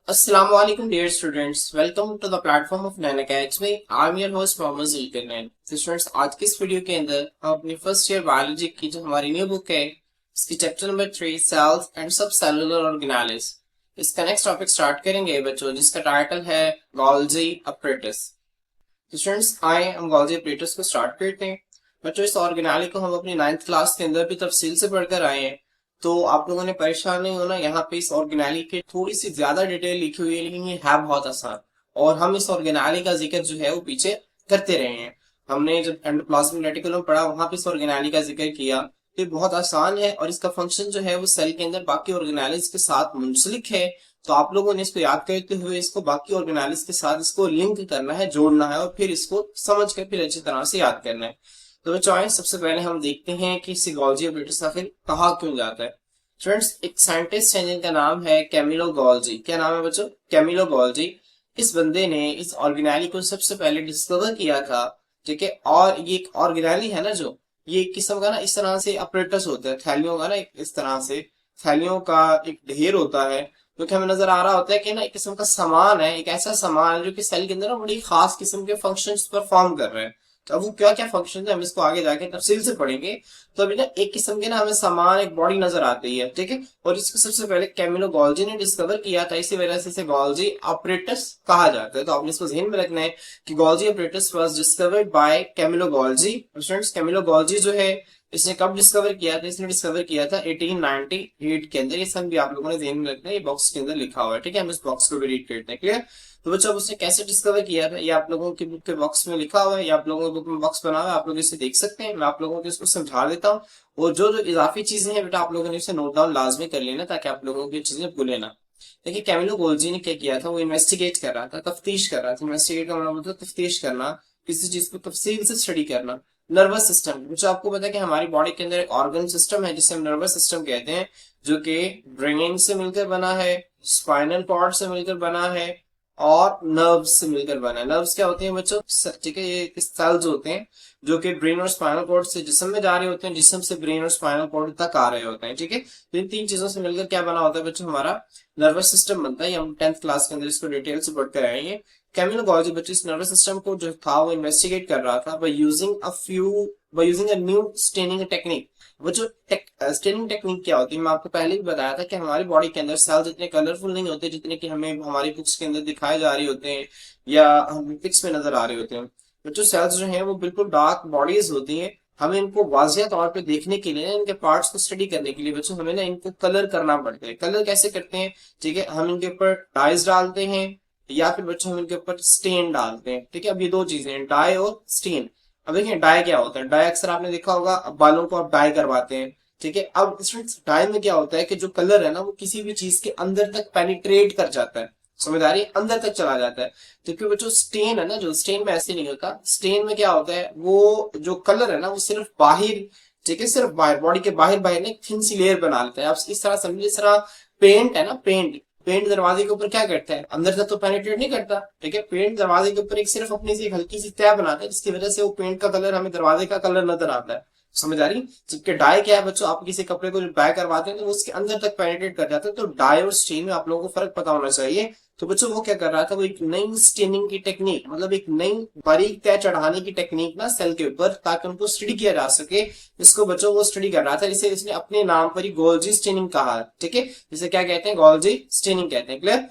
Assalamu alaikum dear students, welcome to the platform of Naina Academy. I'm your host Mohammed Zulkarnain. तो students आज की इस video के अंदर हम अपनी फर्स्ट ईयर बायोलॉजी की जो हमारी न्यू बुक है इसकी चैप्टर नंबर 3 सेल्स एंड सब सेलुलर ऑर्गेनेल्स इसका नेक्स्ट टॉपिक स्टार्ट करेंगे बच्चों, जिसका टाइटल है गोल्जी अपरेटस। तो स्टूडेंट्स आए हम गोल्जी अपरेटस को स्टार्ट करते हैं। बच्चों इस ऑर्गेनेली को हम अपनी 9th क्लास के अंदर भी तफसील से पढ़कर आए हैं, तो आप लोगों ने परेशान नहीं होना। यहाँ पे इस ऑर्गेनाली की थोड़ी सी ज्यादा डिटेल लिखी हुई है, लेकिन ये है बहुत आसान। और हम इस ऑर्गेनाली का जिक्र जो है वो पीछे करते रहे हैं। हमने जब एंडोप्लाज्मिक रेटिकुलम पढ़ा वहां पे इस ऑर्गेनाली का जिक्र किया। तो ये बहुत आसान है और इसका फंक्शन जो है वो सेल के अंदर बाकी ऑर्गेनालिज के साथ मुंसलिक है। तो आप लोगों ने इसको याद करते हुए इसको बाकी ऑर्गेनालिज के साथ इसको लिंक करना है, जोड़ना है और फिर इसको समझ कर फिर अच्छी तरह से याद करना है। तो बच्चों आए सबसे पहले हम देखते हैं कि इसे गोल्जी ऑपरेटर्स आखिर कहा क्यों जाता है। फ्रेंड्स एक साइंटिस्ट है जिनका नाम है कैमिलो गोल्जी। क्या नाम है बच्चों? Camillo Golgi. इस बंदे ने इस ऑर्गेनाली को सबसे पहले डिस्कवर किया था। ठीक है, और ये एक ऑर्गेनाली है ना, जो ये एक किस्म का ना इस तरह से अपरेटस होता है थैलियों का ना, एक इस तरह से थैलियों का एक ढेर होता है जो कि हमें नजर आ रहा होता है कि ना एक किस्म का सामान है, एक ऐसा सामान है जो कि सेल के अंदर ना बड़ी खास किस्म के फंक्शंस परफॉर्म कर रहे हैं। तो अब वो क्या क्या फंक्शन है हम इसको आगे जाके तफसील से पढ़ेंगे। तो अभी ना एक किस्म के ना हमें सामान, एक बॉडी नजर आती है। ठीक है, और इसको सबसे पहले कैमिलो गोल्जी ने डिस्कवर किया था, इसी वजह से इसे गोल्जी ऑपरेटस कहा जाता है। तो आपने इसको ध्यान में रखना है कि Golgi apparatus was discovered by Camillo Golgi. Students Camillo Golgi जो है इसने कब डिस्कवर किया था? इसने डिस्कवर किया था 1898 के अंदर। ये सब भी आप लोगों ने ध्यान में रखना है, ये बॉक्स के अंदर लिखा हुआ है। ठीक है, हम इस बॉक्स को भी रीड करते हैं। क्लियर? तो बच्चों अब उसने कैसे डिस्कवर किया था ये आप लोगों की बुक के बॉक्स में लिखा हुआ है, या आप लोगों की बुक में बॉक्स बना हुआ है, आप लोग इसे देख सकते हैं। मैं आप लोगों को इसको समझा देता हूँ, और जो जो इजाफी चीजें हैं बेटा आप लोगों ने इसे नोट डाउन लाजमी कर लेना, ताकि आप लोगों की चीजें भूले ना। देखिए कैमिलो गोल्जी ने क्या किया था, वो इन्वेस्टिगेट कर रहा था, तफ्तीश कर रहा था। इन्वेस्टिगेट का मतलब होता है तफ्तीश करना, किसी चीज को तफसील से स्टडी करना। नर्वस सिस्टम, जो आपको पता है कि हमारी बॉडी के अंदर एक ऑर्गन सिस्टम है जिसे हम नर्वस सिस्टम कहते हैं, जो कि ब्रेन से मिलकर बना है, स्पाइनल कॉर्ड से मिलकर बना है और नर्व्स से मिलकर बना है। नर्व्स क्या होते हैं बच्चों? ठीक है, ये सेल्स होते हैं जो कि ब्रेन और स्पाइनल कॉर्ड से जिस्म में जा रहे होते हैं, जिस्म से ब्रेन और स्पाइनल कॉर्ड तक आ रहे होते हैं। ठीक है, तो इन तीन चीजों से मिलकर क्या बना होता है बच्चों? हमारा नर्वस सिस्टम बनता है। हम 10th क्लास के अंदर इसको डिटेल से पढ़कर आएंगे। कैमिलो गोल्जी बच्चों इस नर्वस सिस्टम को जो था वो इन्वेस्टिगेट कर रहा था by using a new staining technique. वो जो स्टेनिंग टेक्निक क्या होती है, मैं आपको पहले भी बताया था कि हमारी बॉडी के अंदर सेल्स इतने कलरफुल नहीं होते जितने कि हमें हमारी बुक्स के अंदर दिखाए जा रहे होते हैं या हम पिक्स में नजर आ रहे होते हैं। बच्चों सेल्स जो है वो बिल्कुल डार्क बॉडीज होती हैं। हमें इनको वाजिया तौर पे देखने के लिए, इनके पार्ट्स को स्टडी करने के लिए बच्चों हमें ना इनको कलर करना पड़ता है। कलर कैसे करते हैं? ठीक है, हम इनके ऊपर डाइज डालते हैं या फिर बच्चों हम इनके ऊपर स्टेन डालते हैं। ठीक है, अब ये दो चीजें हैं, डाई और स्टेन। अब देखिए डाई क्या होता है। डाई अक्सर आपने देखा होगा, अब बालों को आप डाई करवाते हैं। ठीक है, अब स्टूडेंट्स डाई में क्या होता है कि जो कलर है ना वो किसी भी चीज के अंदर तक पेनिट्रेट कर जाता है, समझ आ रही है? अंदर तक चला जाता है। तो क्योंकि बच्चों स्टेन है ना, जो स्टेन में ऐसे नहीं होता। स्टेन में क्या होता है, वो जो कलर है ना वो सिर्फ बाहर, ठीक है, सिर्फ बाहर बॉडी के बाहर बाहर ना थिन सी लेयर बना लेता है। आप इस तरह समझिए, इस तरह पेंट है ना, पेंट पेंट दरवाजे के ऊपर क्या करता है, अंदर तक तो पेनिट्रेट नहीं करता। ठीक है, पेंट दरवाजे के ऊपर एक सिर्फ अपनी सी हल्की सी तह बनाता है, जिसकी वजह से वो पेंट का कलर हमें दरवाजे का कलर नजर आता है। समझ आ रही? जबकि डाई क्या है बच्चों, आप किसी कपड़े को डाई करवाते हैं तो वो उसके अंदर तक पेनिट्रेट कर जाता है। तो डाई और स्टेन में आप लोगों को फर्क पता होना चाहिए। तो बच्चों वो क्या कर रहा था, वो एक नई स्टेनिंग की टेक्निक, मतलब एक नई बारीक तय चढ़ाने की टेक्निक ना सेल के ऊपर, ताकि उनको स्टडी किया जा सके। इसको बच्चों वो स्टडी कर रहा था, इसे इसने अपने नाम पर ही गोल्जी स्टेनिंग कहा। ठीक है, इसे क्या कहते हैं? गोल्जी स्टेनिंग कहते हैं। क्लियर?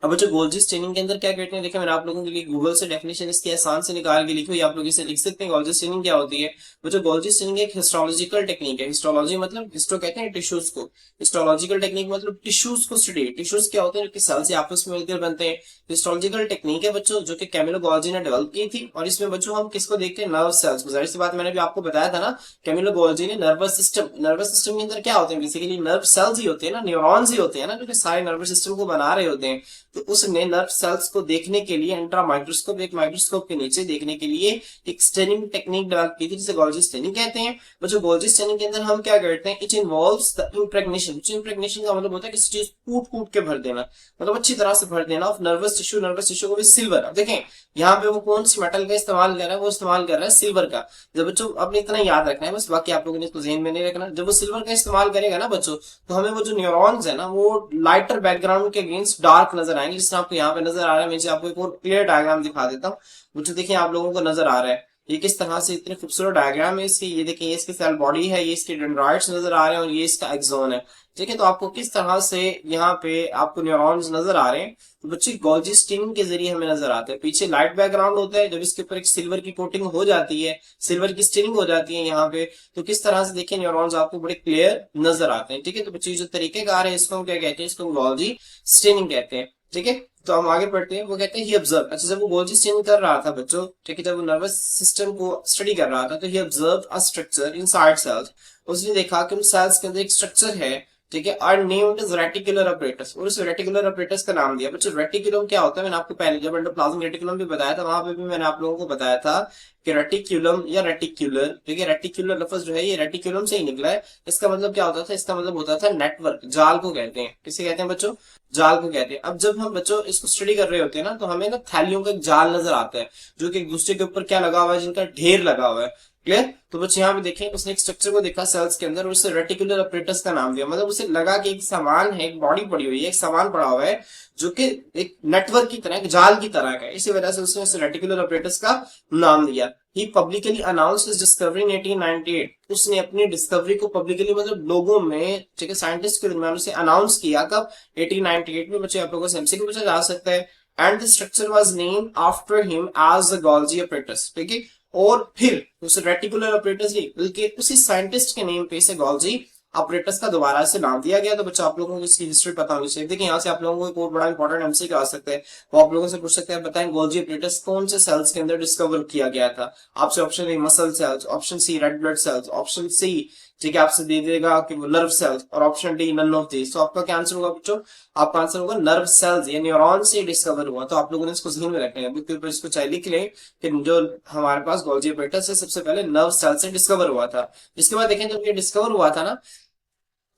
अब बच्चों गोल्जी स्टेनिंग के अंदर क्या कहते हैं, देखिए मैंने आप लोगों के लिए गूगल से डेफिनेशन इसकी आसान से निकाल के लिखी हुई, आप लोग इसे लिख सकते हैं। गोल्जी स्टेनिंग क्या होती है बच्चों? गोल्जी स्टेनिंग एक हिस्टोलॉजिकल टेक्निक है। हिस्टोलॉजी मतलब, हिस्टो कहते हैं टिश्यूज को, हिस्टोलॉजिकल टेक्निक मतलब टिश्यूज को स्टडी। टिश्यूज क्या होते हैं? जो कि सेल से आपस में मिलकर बनते हैं। हिस्टोलॉजिकल टेक्निक है बच्चों जो कि कैमिलो गोल्जी ने डेवलप की थी, और इसमें बच्चों हम किसको देखते हैं? नर्व सेल्स को। जाहिर सी बात, मैंने भी आपको बताया था ना, कैमिलो गोल्जी ने नर्वस सिस्टम के अंदर क्या होते हैं, बेसिकली नर्व सेल्स ही होते हैं ना, न्यूरॉन्स ही होते हैं ना, जो कि सारे नर्वस सिस्टम को बना रहे होते हैं। तो उसने नर्व सेल्स को देखने के लिए इंट्रा माइक्रोस्कोप, एक माइक्रोस्कोप के नीचे देखने के लिए एक स्टेनिंग टेक्निक डेवलप की थी जिसे गोल्जी स्टेनिंग कहते हैं। बच्चों गोल्जी स्टेनिंग के अंदर हम क्या करते हैं, इट इन्वॉल्व्स द इम्प्रेग्नेशन। इम्प्रेग्नेशन का मतलब होता है किसी चीज कूट कूट के भर देना, मतलब अच्छी तरह से भर देना of nervous tissue, nervous tissue को भी सिल्वर। अब देखें यहाँ पे वो कौन सी मेटल का इस्तेमाल कर रहा है, वो इस्तेमाल कर रहा है सिल्वर का। जब बच्चों अपने इतना याद रखना है बस, बाकी आप लोगों ने इसको ज़हन में नहीं रखना। जब वो सिल्वर का इस्तेमाल करेगा ना बच्चों, तो हमें वो जो न्यूरॉन्स है ना वो लाइटर बैकग्राउंड के अगेंस्ट डार्क नजर आएंगे, जिससे आपको यहाँ पे नजर आ रहा है। मैं आपको एक और क्लियर डायग्राम दिखा देता हूँ। बच्चों देखिए आप लोगों को नजर आ रहा है ये किस तरह से इतने खूबसूरत डायग्राम है इसकी। ये देखिए, ये इसकी सेल बॉडी है, ये इसके डेंड्राइट्स नजर आ रहे हैं और ये इसका एक्सोन है। ठीक है, तो आपको किस तरह से यहाँ पे आपको न्यूरॉन्स नजर आ रहे हैं, तो बच्चे गोल्जी स्टेनिंग के जरिए हमें नजर आते हैं। पीछे लाइट बैकग्राउंड होता है, जब इसके ऊपर एक सिल्वर की कोटिंग हो जाती है, सिल्वर की स्टेनिंग हो जाती है यहाँ पे, तो किस तरह से देखिए न्यूरॉन्स आपको बड़े क्लियर नजर आते हैं। ठीक है, तो बच्चे जो तरीकेकार है इसको हम क्या कहते हैं, इसको गोल्जी स्टेनिंग कहते हैं। ठीक है, तो हम आगे पढ़ते हैं। वो कहते हैं ही ऑब्जर्व, अच्छा जब वो गोल्जी स्टेनिंग कर रहा था बच्चों, ठीक है, जब वो नर्वस सिस्टम को स्टडी कर रहा था, तो ही observe a structure inside cells. उसने देखा कि उन सेल्स के अंदर एक स्ट्रक्चर है, ठीक है, are named as reticular apparatus, और उस रेटिकुलर अपरेटस का नाम दिया। बच्चों रेटिकुलम क्या होता है, मैंने आपको पहले जब एंडोप्लाज्मिक रेटिकुलम भी बताया था, वहां पे भी मैंने आप लोगों को बताया था कि रेटिकुलम या रेटिकुलर, ठीक है, रेटिकुलर लफ्ज जो है ये रेटिकुलम से ही निकला है। इसका मतलब क्या होता था, इसका मतलब होता था नेटवर्क, जाल को कहते हैं। किसे कहते हैं बच्चों, जाल को कहते हैं। अब जब हम बच्चों इसको स्टडी कर रहे होते हैं ना, तो हमें ना थैलियों का एक जाल नजर आता है, जो कि एक दूसरे के ऊपर क्या लगा हुआ है, जिनका ढेर लगा हुआ है। क्लियर, तो बच्चे यहाँ पे देखें, उसने एक स्ट्रक्चर को देखा सेल्स के अंदर और उसे रेटिकुलर अपरेटस का नाम दिया। मतलब उसे लगा कि एक सामान है, एक बॉडी पड़ी हुई है, एक सामान पड़ा हुआ है जो कि एक नेटवर्क की तरह, एक जाल की तरह का है। इसी वजह से उसने उसे रेटिकुलर अपरेटस का नाम दिया। ही पब्लिकली अनाउंस्ड हिज डिस्कवरी इन 1898। उसने अपनी डिस्कवरी को पब्लिकली मतलब लोगों में, ठीक है, साइंटिस्ट के दरमियान उसे अनाउंस किया। कब, 1898 में। बच्चे आप लोगों से एमसीक्यू पूछा जा सकता है। And the structure was named after him as the Golgi apparatus. ठीक है, और फिर उसे रेटिकुलर अपरेटस नहीं बल्कि उसी साइंटिस्ट के नेम पे इसे गोल्जी अपरेटस का दोबारा से नाम दिया गया। तो बच्चा आप लोगों को इसकी हिस्ट्री पता होनी चाहिए। देखिए यहाँ से आप लोगों को एक और बड़ा इंपॉर्टेंट एमसीक्यू आ सकता है, वो आप लोगों से पूछ सकते हैं, बताएं गोल्जी अपरेटस कौन से सेल्स के अंदर डिस्कवर किया गया था। आपसे option A muscle cells, option C red blood cells, option C, ठीक है, आपसे दे देगा कि वो नर्व सेल्स, और option D none of this. तो आपका क्या आंसर होगा बच्चों, आपका आंसर होगा नर्व सेल्स या न्यूरॉन से डिस्कवर हुआ। तो आप लोगों ने इसको ध्यान में रखना है, बिल्कुल इसको चाहे लिख लें कि जो हमारे पास गोल्जी अपरेटस है सबसे पहले नर्व सेल से डिस्कवर हुआ था। इसके बाद देखें जब ये डिस्कवर हुआ था ना,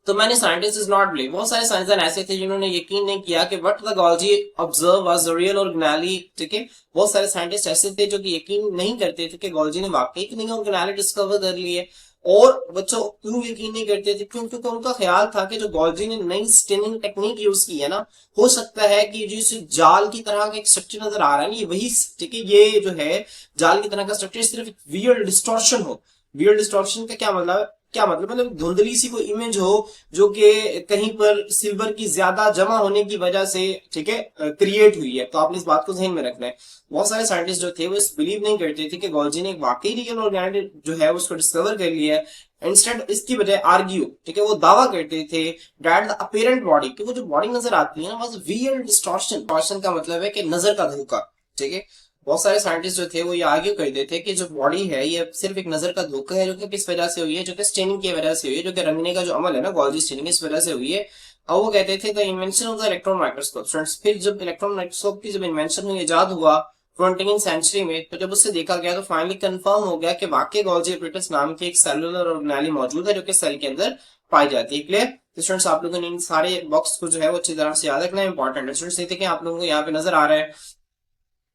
तो मैंने साइंटिस्ट इज नॉट बिलीव, बहुत सारे साइंसदान ऐसे थे जिन्होंने यकीन नहीं किया कि what the Golgi observe was real organelle. ठीक है, बहुत सारे साइंटिस्ट ऐसे थे जो कि यकीन नहीं करते थे कि गोल्जी ने वाकई नहीं ऑर्गेनाली डिस्कवर कर ली है। और बच्चों क्यों यकीन नहीं करते थे, क्योंकि उनका ख्याल था कि जो गोल्जी ने नई स्टेनिंग टेक्निक यूज की है ना, हो सकता है कि जो इस जाल की तरह का एक स्ट्रक्चर नजर आ रहा है ये वही, ठीक है, ये जो है जाल की तरह का स्ट्रक्चर सिर्फ एक वियर्ड डिस्टॉर्शन हो। वियर्ड डिस्टॉर्शन का क्या मतलब, मतलब धुंधली सी कोई इमेज हो जो कि कहीं पर सिल्वर की ज्यादा जमा होने की वजह से, ठीक है, क्रिएट हुई है। तो आपने इस बात को ध्यान में रखना है। बहुत सारे साइंटिस्ट जो थे वो इस बिलीव नहीं करते थे कि गोल्जी ने वाकई रियल ऑर्गेनाइड जो है उसको डिस्कवर कर लिया है। इंस्टेंट इसकी बजाय आर्ग्यू, ठीक है, वो दावा करते थे दैट द अपीरेंट बॉडी, कि वो जो बॉडी नजर आती है ना, वाज वियर्ड डिस्टॉर्शन। डिस्टॉर्शन का मतलब है कि नजर का धोखा। ठीक है, बहुत सारे साइंटिस्ट जो थे वो ये आर्ग्यू करते थे कि जो बॉडी है ये सिर्फ एक नजर का धोखा है, जो कि किस वजह से हुई है, जो कि स्टेनिंग की वजह से हुई है, जो कि रंगने का जो अमल है ना गोल्जी स्टेनिंग, इस वजह से हुई है। और वो कहते थे the invention of the electron microscope. Friends, फिर जब इलेक्ट्रॉन माइक्रोस्कोप की जब इन्वेंशन हुई, इजाद हुआ 20वीं सेंचुरी में, तो जब उससे देखा गया तो फाइनली कंफर्म हो गया कि वाकई गोल्जी अपरेटस नाम की एक सेलुलर ऑर्गेनेली मौजूद है जो कि सेल के अंदर पाई जाती है। क्लियर, तो स्टूडेंट्स आप लोगों ने इन सारे बॉक्स को जो है वो अच्छी तरह से याद रखना इंपॉर्टेंट है। स्टूडेंट्स देखिए आप लोगों को यहाँ पे नजर आ रहा है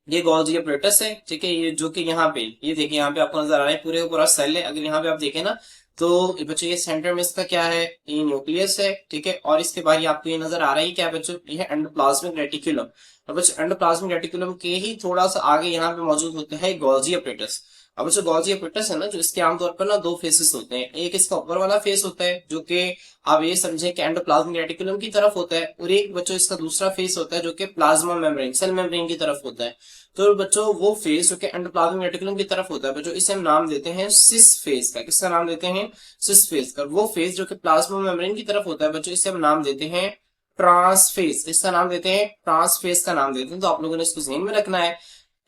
ये गोल्जी अपरेटस है। ठीक है, ये जो कि यहाँ पे ये देखिए यहाँ पे आपको नजर आ रहा है पूरे का पूरा सेल है। अगर यहाँ पे आप देखें ना, तो बच्चों ये सेंटर में इसका क्या है, ये न्यूक्लियस है। ठीक है, और इसके बाद आपको ये नजर आ रहा है क्या बच्चों, ये है एंडोप्लाज्मिक रेटिकुलम। और बच्चों एंडोप्लाज्मिक रेटिकुलम के ही थोड़ा सा आगे यहाँ पे मौजूद होता है गोल्जी अपरेटस। अब बच्चों गोल्जी अपरेटस है ना, जो इसके आमतौर पर ना दो फेसेस होते हैं। एक इसका ऊपर वाला फेस होता है जो कि आप ये समझे कि एंडोप्लाज्मिक रेटिकुलम की तरफ होता है, और एक बच्चों इसका दूसरा फेस होता है जो कि प्लाज्मा मेम्ब्रेन, सेल मेम्ब्रेन की तरफ होता है। तो बच्चों वो फेस जो कि एंडोप्लाज्मिक रेटिकुलम की तरफ होता है बच्चों, इसे हम नाम देते हैं सिस फेस का। किसका नाम देते हैं, सिस फेस का। वो फेस जो कि प्लाज्मा मेम्ब्रेन की तरफ होता है बच्चों, इसे हम नाम देते हैं ट्रांसफेस। इसका नाम देते हैं ट्रांसफेस का नाम देते हैं। तो आप लोगों ने इसको ध्यान में रखना है।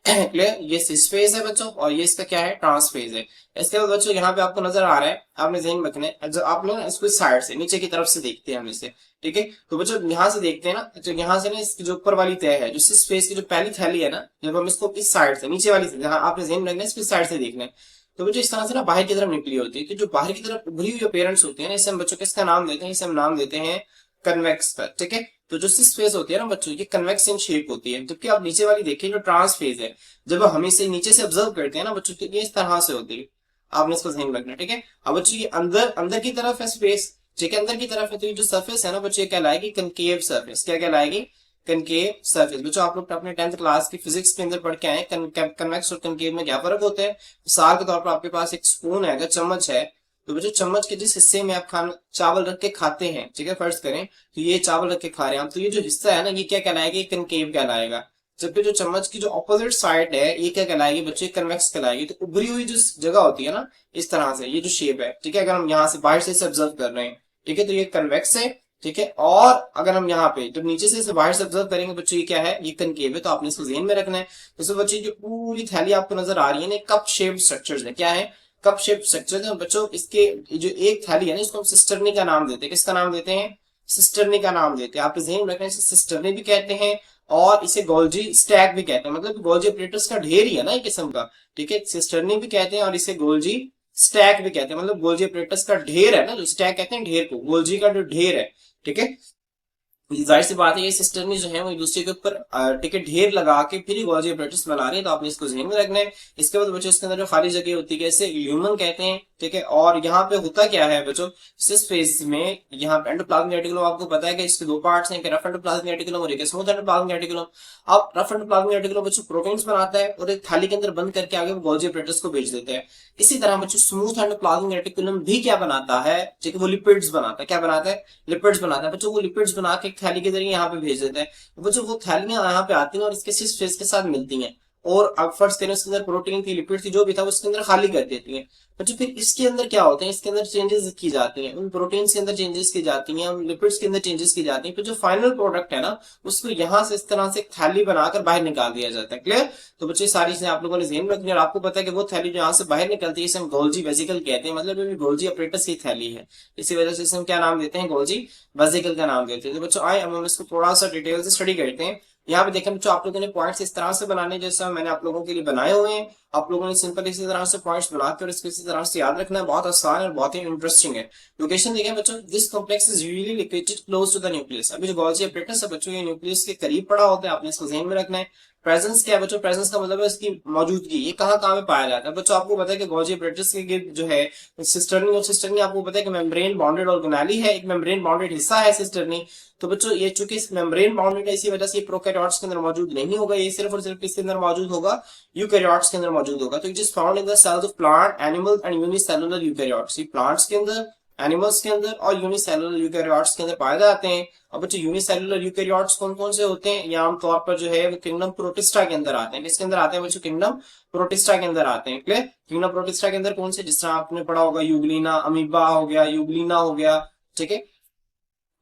क्लियर, ये सिस फेज है बच्चों और ये इसका क्या है, ट्रांस फेज है। इसके बाद बच्चों यहाँ पे आपको नजर आ रहा है, आपने ध्यान रखना है, जब आप लोग इसको साइड से नीचे की तरफ से देखते हैं हम इसे, ठीक है, तो बच्चों यहाँ से देखते हैं ना, तो यहाँ से ना इसकी जो ऊपर वाली तय है, जो सिस फेज की जो पहली थैली है ना, जब हम इसको इस साइड से नीचे वाली से, जहाँ आपने ध्यान रखना है इसको साइड से देखना है, तो बच्चों इस तरह से ना बाहर की तरफ निकली होती है, तो जो बाहर की तरफ उभरी हुई पेरेंट्स होती है ना, इसे हम बच्चों किसका नाम देते हैं, इसे हम नाम देते हैं कन्वेक्स का, ठीक है। तो जो सिस फेज होती है ना बच्चों, ये कन्वेक्स इन शेप होती है, जबकि आप नीचे वाली देखिए जो ट्रांस फेज है, जब हम इसे नीचे से ऑब्जर्व करते हैं ना बच्चों, तो ये इस तरह से होती है, आपने इसको ध्यान रखना है, ठीक है। अब बच्चों ये अंदर अंदर की तरफ है स्पेस, ठीक है, अंदर की तरफ है, तो ये जो सरफेस है ना बच्चों, ये कहलाएगी कनकेव सरफेस, क्या कहलाएगी, कनकेव सरफेस। बच्चों आप लोग अपने 10th क्लास की फिजिक्स के अंदर पढ़ के आए कन्वेक्स और कनकेव में क्या फर्क होता है। मिसाल के तौर पर आपके पास एक स्पून है, अगर चम्मच है, तो बच्चों चम्मच के जिस हिस्से में आप खाना चावल रख के खाते हैं, ठीक है, फर्ज करें तो ये चावल रख के खा रहे हैं आप, तो ये जो हिस्सा है ना, ये क्या कहलाएगा, ये कनकेव कहलाएगा। जबकि जो चम्मच की जो ऑपोजिट साइड है, ये क्या कहलाएगी बच्चे, कन्वेक्स कहलाएगी। तो उभरी हुई जो जगह होती है ना, इस तरह से ये जो शेप है, ठीक है, अगर हम यहाँ से बाहर से ऑब्जर्व कर रहे हैं, ठीक है, तो ये कन्वेक्स है, ठीक है। और अगर हम यहाँ पे जब नीचे से बाहर से ऑब्जर्व करेंगे बच्चों, ये क्या है, ये कनकेव है, तो आपने इसको ध्यान में रखना है। तो बच्चे जो पूरी थैली आपको नजर आ रही है ना, कप शेप स्ट्रक्चर है, क्या है, कप शेप स्ट्रक्चर है बच्चों। इसके जो एक थैली है ना, इसको हम सिस्टर्नी का नाम देते हैं, किसका नाम देते हैं, सिस्टर्नी का नाम देते हैं। आप ध्यान रखना है, इसे सिस्टर्नी भी कहते हैं और इसे गोल्जी स्टैक भी कहते हैं, मतलब गोल्जी ऑपरेटर्स का ढेर ही है ना एक किस्म का, ठीक है, सिस्टर्नी भी कहते हैं और इसे गोल्जी स्टैक भी कहते हैं, मतलब गोल्जी ऑपरेटर्स का ढेर है ना, जो स्टैक कहते हैं ढेर को, गोल्जी का जो ढेर है, ठीक है। जाहिर सी बात है, ये सिस्टर्नी जो है वो एक दूसरे के ऊपर टिकट ढेर लगा के फिर गॉजी ऑपरेटर्स बना रहे हैं, तो आपने इसको ध्यान में रखना है। इसके बाद बच्चों इसके अंदर जो खाली जगह होती है इसे ल्यूमन कहते हैं, ठीक है। और यहाँ पे होता क्या है बच्चों, सिस फेज में यहाँ पे एंडोप्लाज्मिक रेटिकुलम, आपको पता है कि इसके दो पार्ट्स हैं, रफ एंडोप्लाज्मिक रेटिकुलम और एक स्मूथ एंडोप्लाज्मिक रेटिकुलम। अब रफ एंडोप्लाज्मिक रेटिकुलम बच्चों प्रोटीन्स बनाता है और एक थाली के अंदर बंद करके आगे वो गॉल्जी ऑपरेटर्स को भेज देते हैं। इसी तरह बच्चों स्मूथ एंडोप्लाज्मिक रेटिकुलम भी क्या बनाता है, ठीक है, वो लिपिड्स बनाता है, क्या बनाता है, लिपिड्स बनाता है बच्चों। वो लिपिड्स बना के एक थैली के जरिए यहाँ पे भेज देते हैं। बच्चों वो थैलियां यहाँ पे आती हैं और इसके सिस फेस के साथ मिलती हैं, और अब फर्ज करें उसके अंदर प्रोटीन थी, लिपिड थी, जो भी था उसके अंदर खाली कर देती हैं। बच्चों फिर इसके अंदर क्या होते हैं, इसके अंदर चेंजेस की जाती हैं, उन प्रोटीन के अंदर चेंजेस की जाती हैं, उन लिपिड्स के अंदर चेंजेस की जाती हैं, फिर जो फाइनल प्रोडक्ट है ना, उसको यहाँ से इस तरह से थैली बनाकर बाहर निकाल दिया जाता है। क्लियर। तो बच्चे सारी चीजें आप लोगों ने ध्यान में रखनी है, और आपको पता है कि वो थैली जो यहाँ से बाहर निकलती है इसे हम गोल्जी वेसिकल कहते हैं, मतलब ये गोल्जी ऑपरेटर्स की थैली है, इसी वजह से इसे हम क्या नाम देते हैं, गोल्जी वेसिकल का नाम देते हैं। तो बच्चों आए हम इसको थोड़ा सा डिटेल से स्टडी करते हैं। यहाँ पे देखें बच्चों, आप लोगों ने पॉइंट्स इस तरह से बनाने जैसा मैंने आप लोगों के लिए बनाए हुए हैं। आप लोगों ने सिंपल इसी तरह से पॉइंट्स बनाते और इसको इसी तरह से याद रखना है, बहुत आसान और बहुत ही इंटरेस्टिंग है। लोकेशन देखें बच्चों, this complex is usually located close to the nucleus. अभी जो गोल्जी ऑपरेटर्स है बच्चों, ये न्यूक्लियस के करीब पड़ा होता है, आपने इसको ध्यान में रखना है। प्रेजेंस क्या है बच्चों, प्रेजेंस का मतलब है इसकी मौजूदगी, ये कहाँ कहाँ पे पाया जाता है बच्चों। आपको पता है कि गोल्जी ऑपरेटर्स के गिर्द जो है सिस्टर्नी, और सिस्टर्नी आपको पता है कि मेम्ब्रेन बाउंडेड ऑर्गेनेली है, एक मेम्ब्रेन बाउंडेड हिस्सा है सिस्टर्नी। तो बच्चों ये चूंकि इस मेम्ब्रेन बाउंडेड है, इसी वजह से प्रोकैरियोट्स के अंदर मौजूद नहीं होगा, ये सिर्फ और सिर्फ किसके अंदर मौजूद होगा, यूकैरियोट्स के अंदर मौजूद होगा। तो it is found in the cells of plant, animal and unicellular eukaryotes. ये प्लांट्स के अंदर, एनिमल्स के अंदर और यूनिसेलुलर यूकैरियोट्स के अंदर पाए जाते हैं। अब बच्चों यूनिसेलुलर यूकैरियोट्स कौन कौन से होते हैं, ये आमतौर पर जो है वो किंगडम प्रोटिस्टा के अंदर आते हैं। किसके अंदर आते हैं बच्चों, किंगडम प्रोटिस्टा के अंदर आते हैं। क्लियर। किंगडम प्रोटिस्टा के अंदर कौन से, जिस तरह आपने पढ़ा होगा यूग्लिना, अमीबा हो गया, यूग्लिना हो गया, ठीक है।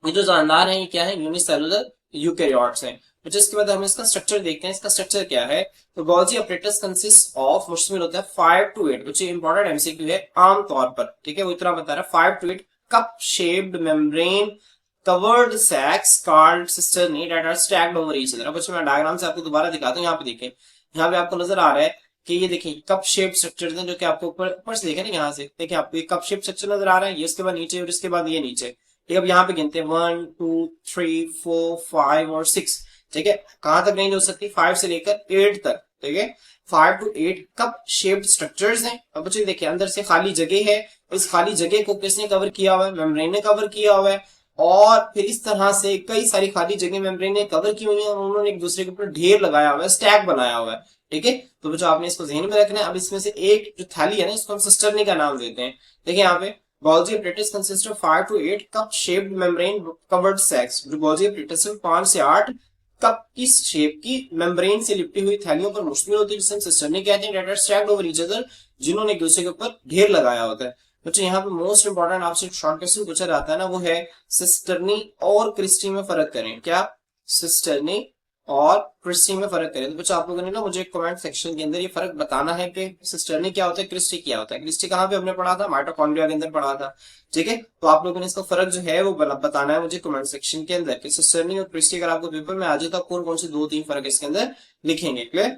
ये जो जानदार है ये क्या है, यूनिसेलुलर यूकैरियोट्स हैं। तो जिसके बाद हम इसका स्ट्रक्चर देखते हैं, इसका स्ट्रक्चर क्या है। तो गोल्जी ऑपरेटर्स कंसिस्ट ऑफ, मुश्तमिल होता है 5 to 8, कुछ इंपॉर्टेंट एमसीक्यू है आमतौर पर, ठीक है, वो इतना बता रहा है, 5 to 8 cup shaped membrane covered sacs called cisternae that are stacked over each other. अब मैं डायग्राम से आपको दोबारा दिखाता हूँ, यहाँ पे देखें, यहाँ पे आपको नजर आ रहा है कि ये देखिए कप शेप स्ट्रक्चर है, जो कि आपको ऊपर से देखें ना, यहाँ से देखिए आपको कप शेप स्ट्रक्चर नजर आ रहा है, ये उसके बाद नीचे और इसके बाद ये नीचे, ठीक है। अब यहाँ पे गिनते हैं 1 2 3 4 5 और 6, ठीक है। कहां तक रेंज हो सकती है, 5 से लेकर 8 तक, ठीक है। 5 to 8 कप शेप्ड स्ट्रक्चर्स हैं। अब बच्चों देखिए अंदर से खाली जगह है, इस खाली जगह को किसने कवर किया हुआ है, मेम्ब्रेन ने कवर किया हुआ है, और फिर इस तरह से कई सारी खाली जगह मेम्ब्रेन ने कवर की हुई है और उन्होंने एक दूसरे के ऊपर ढेर लगाया हुआ है, स्टैक बनाया हुआ है, ठीक है। तो बच्चों आपने इसको ध्यान में रखना है। अब इसमें से एक जो थैली है ना, इसको हम सिस्टर्नी का नाम देते हैं। देखिए यहाँ पे Golgi apparatus consists of 5 to 8 cup shaped membrane covered sacs। जो Golgi apparatus है 5 से 8 कप की शेप की मेम्ब्रेन से लिपटी हुई थैलियों पर मुश्तमिल होती है, जिसे हम सिस्टर्नी कहते हैं, that are stacked over each other, जिन्होंने एक दूसरे के ऊपर ढेर लगाया होता है। बच्चों यहाँ पे मोस्ट इंपॉर्टेंट आपसे शॉर्ट क्वेश्चन पूछा जाता है ना, वो है सिस्टर्नी और क्रिस्टी में फर्क करें। क्या, सिस्टर्नी और क्रिस्टी में फर्क करें। तो बच्चों आप लोगों ने ना मुझे कमेंट सेक्शन के अंदर ये फर्क बताना है कि सिस्टर्नी क्या होता है, क्रिस्टी क्या होता है। क्रिस्टी कहाँ पे हमने पढ़ा था, माइटोकॉन्ड्रिया के अंदर पढ़ा था। ठीक है, तो आप लोगों ने इसका फर्क जो है वो बताना है मुझे कमेंट सेक्शन के अंदर कि सिस्टर्नी और क्रिस्टी अगर आपको पेपर में आ जाए तो आप कौन कौन से 2-3 फर्क इसके अंदर लिखेंगे। क्लियर।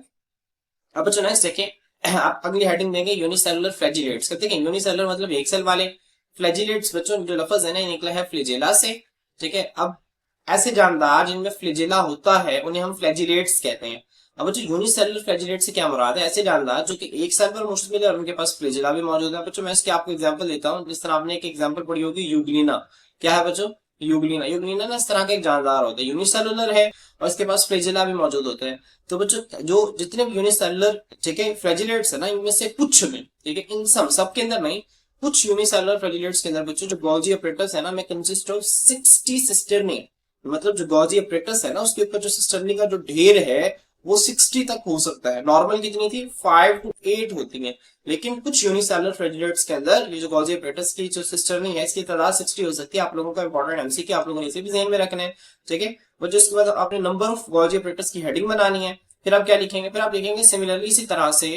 अब बच्चों नेक्स्ट देखें, आप अगली हेडिंग देंगे यूनिसेलुलर फ्लैजिलेट्स। देखिए यूनिसेलुलर मतलब एक सेल वाले, फ्लैजिलेट्स बच्चों जो लफ्ज है ना निकला है फ्लैजेला से। ठीक है, अब ऐसे जानदार जिनमें फ्लैजेला होता है उन्हें हम फ्लैजिलेट्स कहते हैं। अब बच्चों यूनिसेलुलर फ्लैजिलेट से क्या मुराद है, ऐसे जानदार जो कि एक सेल पर मुश्तमिल है और उनके पास फ्लैजेला भी मौजूद है। बच्चों मैं इसके आपको एग्जांपल देता हूँ। जिस तरह आपने एक एग्जांपल पढ़ी होगी यूग्लिना। क्या है बच्चों, यूग्लिना। यूग्लिना ना इस तरह का एक जानदार होता है, यूनिसेलुलर है और इसके पास फ्लैजेला भी मौजूद होता है। तो बच्चों जो जितने भी यूनिसेलुलर ठीक है फ्लैजिलेट्स है ना, इनमें से कुछ में, ठीक है, इन सब के अंदर नहीं, कुछ यूनिसेलुलर फ्लैजिलेट्स के अंदर बच्चों जो गोल्जी अपरेटस है ना, में कंसिस्ट ऑफ 60 सिस्टर्नी। मतलब जो गोल्जी अपरेटस है ना उसके ऊपर जो सिस्टर्नी का जो ढेर है वो 60 तक हो सकता है। नॉर्मल कितनी थी, 5 to 8 होती है। लेकिन कुछ यूनिसेलुलर फ्लैजिलेट्स के अंदर ये जो गोल्जी अपरेटस की जो सिस्टर्नी है इसकी तादाद 60 हो सकती है। आप लोगों का इंपॉर्टेंट एमसीक्यू आप लोगों ने इसे भी ध्यान में रखना है। ठीक है, बच्चों इसके बाद आपने नंबर ऑफ गोल्जी अपरेटस की हेडिंग बनानी है। फिर आप क्या लिखेंगे, फिर आप लिखेंगे सिमिलरली इसी तरह से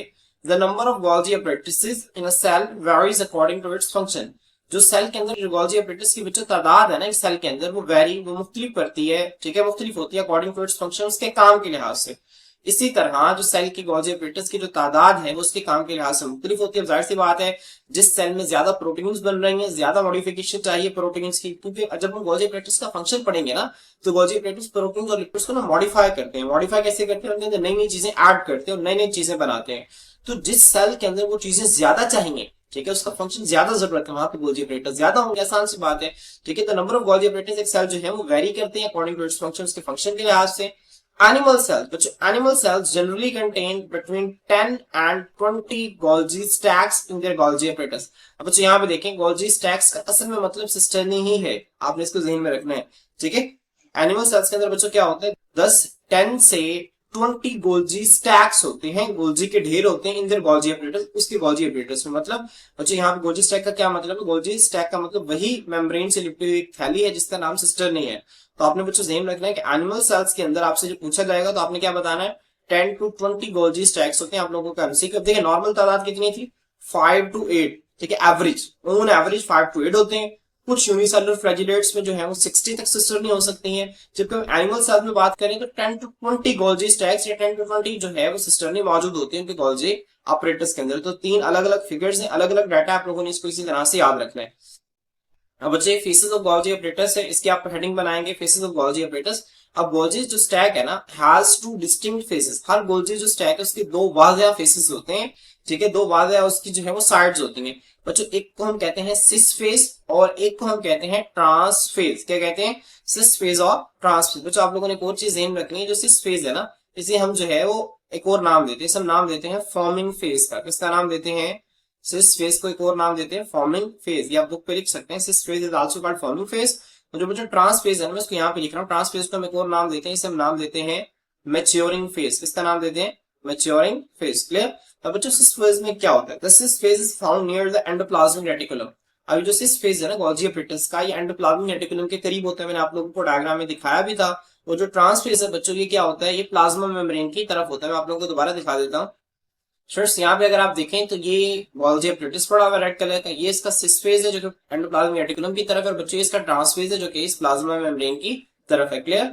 the number of Golgi apparatuses in a cell varies according to its function. जो सेल के अंदर जो गोल्जी अपरेटिस की बच्चों तादाद है ना इस सेल के अंदर वो वेरी वो मुख्तलिफ करती है। ठीक है, मुख्तलिफ होती है अकॉर्डिंग टू इट्स फंक्शन, उसके काम के लिहाज से। इसी तरह जो सेल की गोल्जी अपरेटिस की जो तादाद है वो उसके काम के लिहाज से मुख्तलिफ होती है। जाहिर सी बात है जिस सेल में ज्यादा प्रोटीन्स बन रही हैं, ज्यादा मॉडिफिकेशन चाहिए प्रोटीन्स की, क्योंकि जब हम गोल्जी अपरेटिस का फंक्शन पढ़ेंगे ना तो गोल्जी अपरेटिस प्रोटीन्स और लिपिड्स को ना मॉडिफाई करते हैं। मॉडिफाई कैसे करते हैं, उनके अंदर नई नई चीजें ऐड करते हैं और नई नई चीजें बनाते हैं। तो जिस सेल के अंदर वो चीजें ज्यादा चाहिए, ठीक है, उसका फंक्शन ज्यादा जरूरत है, वहां पे गोल्जी ऑपरेटर्स ज्यादा होंगे, आसान सी बात है। ठीक है, तो नंबर ऑफ गोल्जी ऑपरेटर्स एक सेल जो है वो वेरी करते हैं अकॉर्डिंग टू इट्स फंक्शन, उसके फंक्शन के लिहाज से। एनिमल सेल्स, बच्चों animal cells generally contain between 10 and 20 Golgi stacks in their Golgi operators. अब बच्चों यहाँ पे देखें गोल्जी स्टैक्स का असल में मतलब सिस्टर्नी ही है, आपने इसको ज़हन में रखना है। ठीक है, एनिमल सेल्स के अंदर बच्चों क्या होता है, 10 से 20 गोल्जी स्टैक्स होते हैं, गोल्जी के ढेर होते हैं इन देयर गोल्जी ऑपरेटर्स, उसके गोल्जी ऑपरेटर्स में। मतलब बच्चों यहाँ पे गोल्जी स्टैक का क्या मतलब है, गोल्जी स्टैक का मतलब वही मेम्ब्रेन से लिपटी हुई थैली है जिसका नाम सिस्टर्नी है। तो आपने बच्चों ध्यान रखना है कि एनिमल सेल्स के अंदर आपसे जो पूछा जाएगा तो आपने क्या बताना है, 10 to 20 गोल्जी स्टैक्स होते हैं आप लोगों का एमसीक्यू। देखिए नॉर्मल तादाद कितनी थी, 5 to 8। ठीक है, एवरेज ऑन एवरेज 5 to 8 होते हैं। कुछ यूनिसेलुलर फ्लैजिलेट्स में जो है वो 60 तक सिस्टर नहीं हो सकती हैं। जबकि हम एनिमल सेल्स में बात करें तो 10 to 20 गोल्जी स्टैक्स या 10 to 20 जो है वो सिस्टर नहीं मौजूद होती है उनके गोल्जी ऑपरेटर्स के अंदर। तो 3 अलग अलग फिगर्स हैं, अलग अलग डाटा आप लोगों ने इसको इसी तरह से याद रखना है। अब बच्चे फेसेस ऑफ गोल्जी ऑपरेटर्स है, इसकी आप हेडिंग बनाएंगे फेसेस ऑफ गोल्जी ऑपरेटर्स। अब गोल्जी जो स्टैक है ना has 2 distinct faces. Her Golgi जो स्टैक है उसके 2 वाज़ेह फेसेस होते हैं। ठीक है, 2 वाज़ेह उसकी जो है वो साइड्स होती हैं। बच्चों एक को हम कहते हैं सिस फेस और एक को हम कहते हैं ट्रांस फेस। क्या कहते हैं, सिस फेस और ट्रांस फेस। बच्चों आप लोगों ने एक और चीज ध्यान रखनी है, जो सिस फेस है ना इसे हम जो है वो एक और नाम देते हैं, सब नाम देते हैं फॉर्मिंग फेस का। किसका नाम देते हैं, सिस फेस को एक और नाम देते हैं फॉर्मिंग फेज। ये आप बुक पे लिख सकते हैं, cis face is also called forming face. जो बच्चों ट्रांस फेज है ना मैं इसको यहाँ पे लिख रहा हूँ, ट्रांस फेज को हम एक और नाम देते हैं, इसे हम नाम देते हैं मैच्योरिंग फेज। किसका नाम देते हैं, मैच्योरिंग फेज। क्लियर। अब बच्चों सिस फेज में क्या होता है, the cis face is found near the endoplasmic reticulum. अभी जो सिस फेज है ना गोल्जी ऑपरेटर्स का, ये एंडोप्लाज्मिक रेटिकुलम के करीब होता है, मैंने आप लोगों को डायग्राम में दिखाया भी था। और जो ट्रांस फेज है बच्चों ये क्या होता है, ये प्लाज्मा मेम्ब्रेन की तरफ होता है। मैं आप लोगों को दोबारा दिखा देता हूँ। स्टूडेंट्स यहाँ पे अगर आप देखें तो ये गोल्जी ऑपरेटर्स पड़ा हुआ रेड कलर का, ये इसका सिस फेज है जो कि एंडोप्लाज्मिक रेटिकुलम की तरफ है, और बच्चों इसका ट्रांस फेज है जो कि इस प्लाज्मा मेम्ब्रेन की तरफ है। क्लियर।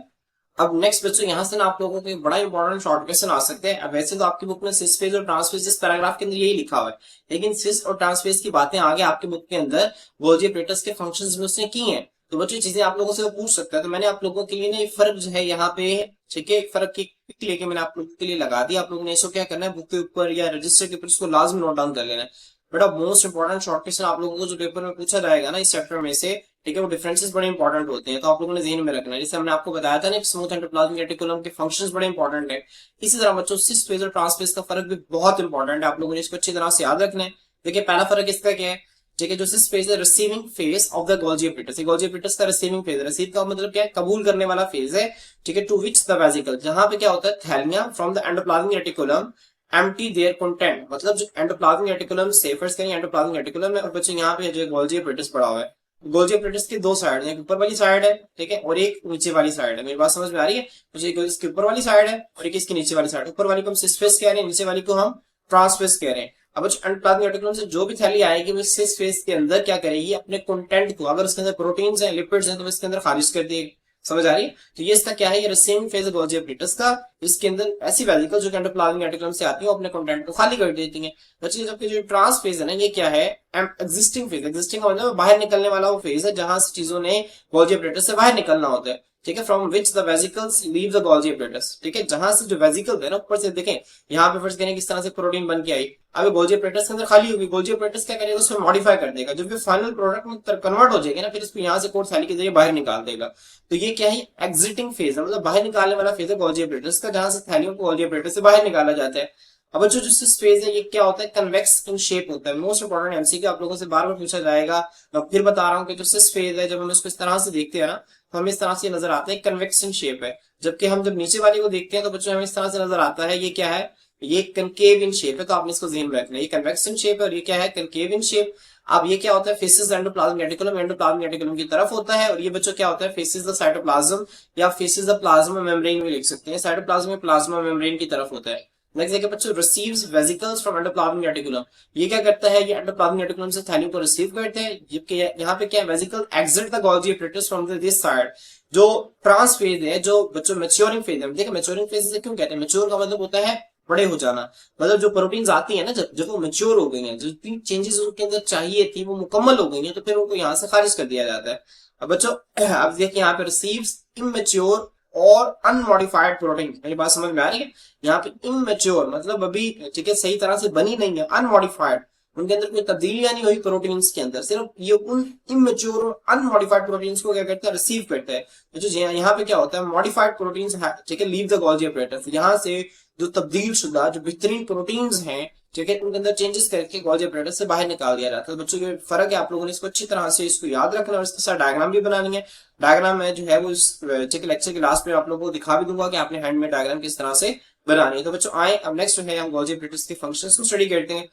अब नेक्स्ट बच्चों यहाँ से ना आप लोगों को एक बड़ा इंपॉर्टेंट शॉर्ट क्वेश्चन आ सकते हैं। अब वैसे तो आपकी बुक में सिस फेज और ट्रांस फेज इस पैराग्राफ के अंदर यही लिखा हुआ है, लेकिन सिस और ट्रांस फेज की बातें आगे आपकी बुक के अंदर गोल्जी ऑपरेटर्स के फंक्शंस में उसने की हैं। तो बच्चों चीजें आप लोगों से वो पूछ सकता है, तो मैंने आप लोगों के लिए ना एक फर्क जो है यहाँ पे, ठीक है, एक फर्क की लेके मैंने आप लोगों के लिए लगा दिया। आप लोगों ने इसको क्या करना है, बुक के ऊपर या रजिस्टर के ऊपर इसको लाजमी नोट डाउन कर लेना है। बट अब मोस्ट इंपॉर्टेंट शॉर्ट क्वेश्चन आप लोगों को जो पेपर में पूछा जाएगा ना इस चैप्टर में से, ठीक है, वो डिफरेंसेस बड़े इंपॉर्टेंट होते हैं, तो आप लोगों ने ध्यान में रखना है। जैसे हमने आपको बताया था ना स्मूथ एंडोप्लाज्मिक रेटिकुलम के फंक्शंस बड़े इंपॉर्टेंट है, इसी तरह बच्चों सिस फेज और ट्रांस फेज का फर्क भी बहुत इंपॉर्टेंट है, आप लोगों ने इसको अच्छी तरह से याद रखना है। देखिए पहला फर्क इसका क्या है, ठीक है, जो सिस फेज है receiving phase of the Golgi operators. Golgi operators का रिसीविंग फेज, रिसीव का मतलब क्या है, कबूल करने वाला फेज है। ठीक है, टू विच द वेसिकल, जहां पे क्या होता है थैलिया from the endoplasmic reticulum empty their content. मतलब जो एंडोप्लाज्मिक रेटिकुलम से फर्स्ट करेंगे एंडोप्लाज्मिक रेटिकुलम में, और बच्चे यहाँ पे जो गोल्जी ऑपरेटर्स पड़ा हुआ है गोल्जी एपरेटस की दो साइड है, एक ऊपर वाली साइड है, ठीक है, और एक नीचे वाली साइड है। मेरी बात समझ में आ रही है? मुझे इसकी ऊपर वाली साइड है और एक इसकी नीचे वाली साइड। ऊपर वाली को हम सिस फेस कह रहे हैं, नीचे वाली को हम ट्रांसफेस कह रहे हैं। अब एंडोप्लाज्मिक रेटिकुलम से जो भी थैली आएगी वो सिस फेस के अंदर क्या करेगी, अपने कंटेंट को, अगर उसके अंदर प्रोटीन्स हैं, लिपिड्स हैं, तो इसके अंदर खारिज कर देगी। समझ आ रही है? तो ये इसका क्या है, ये रिसीविंग फेज है गोल्जी एपरेटस का। इसके अंदर ऐसी वेसिकल जो एंडोप्लाज्मिक रेटिकुलम से आती है, वो अपने कंटेंट को खाली कर देती है। बच्चे जबकि जो ट्रांस फेज है ना, ये क्या है, एग्जिस्टिंग फेज। एग्जिस्टिंग का मतलब बाहर निकलने वाला वो फेज है जहां से चीजों ने गोल्जी एपरेटस से बाहर निकलना होता है, ठीक है, from which the vesicles leave the Golgi apparatus, ठीक है, जहां से जो वेसिकल है ना, ऊपर से देखें यहाँ पे फर्स्ट करें किस तरह से प्रोटीन बन के आई, अब गोल्जी एपरेटस के अंदर खाली होगी। गोल्जी एपरेटस क्या करेगा, उसको मॉडिफाई कर देगा, जब फाइनल प्रोडक्ट में कन्वर्ट हो जाएगा ना, फिर इसको यहाँ से कोर्ट थैली के जरिए बाहर निकाल देगा। तो ये क्या है, एग्जिटिंग फेज है, मतलब बाहर निकालने वाला फेज है गोल्जी एपरेटस का, जहां से थैलियों को गोल्जी एपरेटस से बाहर निकाला जाता है। अब जो फेज है ये क्या होता है, कन्वेक्स इन शेप होता है। मोस्ट इंपोर्टेंट एमसीक्यू आप लोगों से बार बार पूछा जाएगा। मैं फिर बता रहा हूँ कि जो सिस फेज है, जब हम इसको इस तरह से देखते हैं ना, तो हमें इस तरह से नजर आता है, कन्वेक्स इन शेप है। जबकि हम जब नीचे वाले को देखते हैं तो बच्चों हमें इस तरह से नजर आता है, ये क्या है, ये कनकेव इन शेप है। तो आपने इसको ध्यान में रखना है, ये कन्वेक्स इन शेप है और ये क्या है, कनकेव इन शेप। अब ये क्या होता है, faces endoplasmic reticulum, endoplasmic reticulum की तरफ होता है। और ये बच्चों क्या होता है, फेसिस द साइटोप्लाज्म या फेसिस द प्लाज्मा मेम्ब्रेन भी लिख सकते हैं। साइटोप्लाज्म में प्लाज्मा मेम्ब्रेन की तरफ होता है। नेक्स्ट देखिए बच्चों, receives vesicles from endoplasmic reticulum. ये क्या करता है, ये एंडोप्लाज्मिक रेटिकुलम से थैलियों को रिसीव करते हैं। जबकि यहाँ पे क्या है, vesicle exit the Golgi apparatus from this side. जो ट्रांस फेज है, जो बच्चों मैच्योरिंग फेज है, देखिए मैच्योरिंग फेज से क्यों कहते हैं, मैच्योर का मतलब होता है बड़े हो जाना। मतलब जो प्रोटीन्स आती है ना, जब वो मैच्योर हो गई हैं, जो चेंजेस उनके अंदर चाहिए थी वो मुकम्मल हो गई हैं, तो फिर उनको यहाँ से खारिज कर दिया जाता है। अब बच्चों अब देखिए यहाँ पे रिसीव्स इमेच्योर और अनमॉडिफाइड प्रोटीन। मेरी बात समझ में आ रही है? यहाँ पे इमेच्योर मतलब अभी, ठीक है, सही तरह से बनी नहीं है, अनमॉडिफाइड, उनके अंदर कोई तब्दीलियां नहीं हुई प्रोटीन्स के अंदर, सिर्फ ये उन इमेच्योर और अनमॉडिफाइड प्रोटीन्स को क्या करता है, रिसीव करता है। तो जो यहाँ पे क्या होता है, मॉडिफाइड प्रोटीन्स, ठीक है, लीव द गोल्जी एपरेटस। यहाँ से जो तब्दील शुदा, जो बेहतरीन प्रोटीन्स हैं, ठीक है, उनके अंदर चेंजेस करके गोल्जी एपरेटस से बाहर निकाल दिया जाता है। तो बच्चों ये फर्क है, आप लोगों ने इसको अच्छी तरह से इसको याद रखना और इसके साथ डायग्राम भी बनानी है। डायग्राम में जो है वो इस लेक्चर के लास्ट में आप लोगों को दिखा भी दूंगा कि आपने हैंड में डायग्राम किस तरह से बनानी है। तो बच्चों आए अब नेक्स्ट जो है हम गोल्जी एपरेटस के फंक्शंस को स्टडी करते हैं।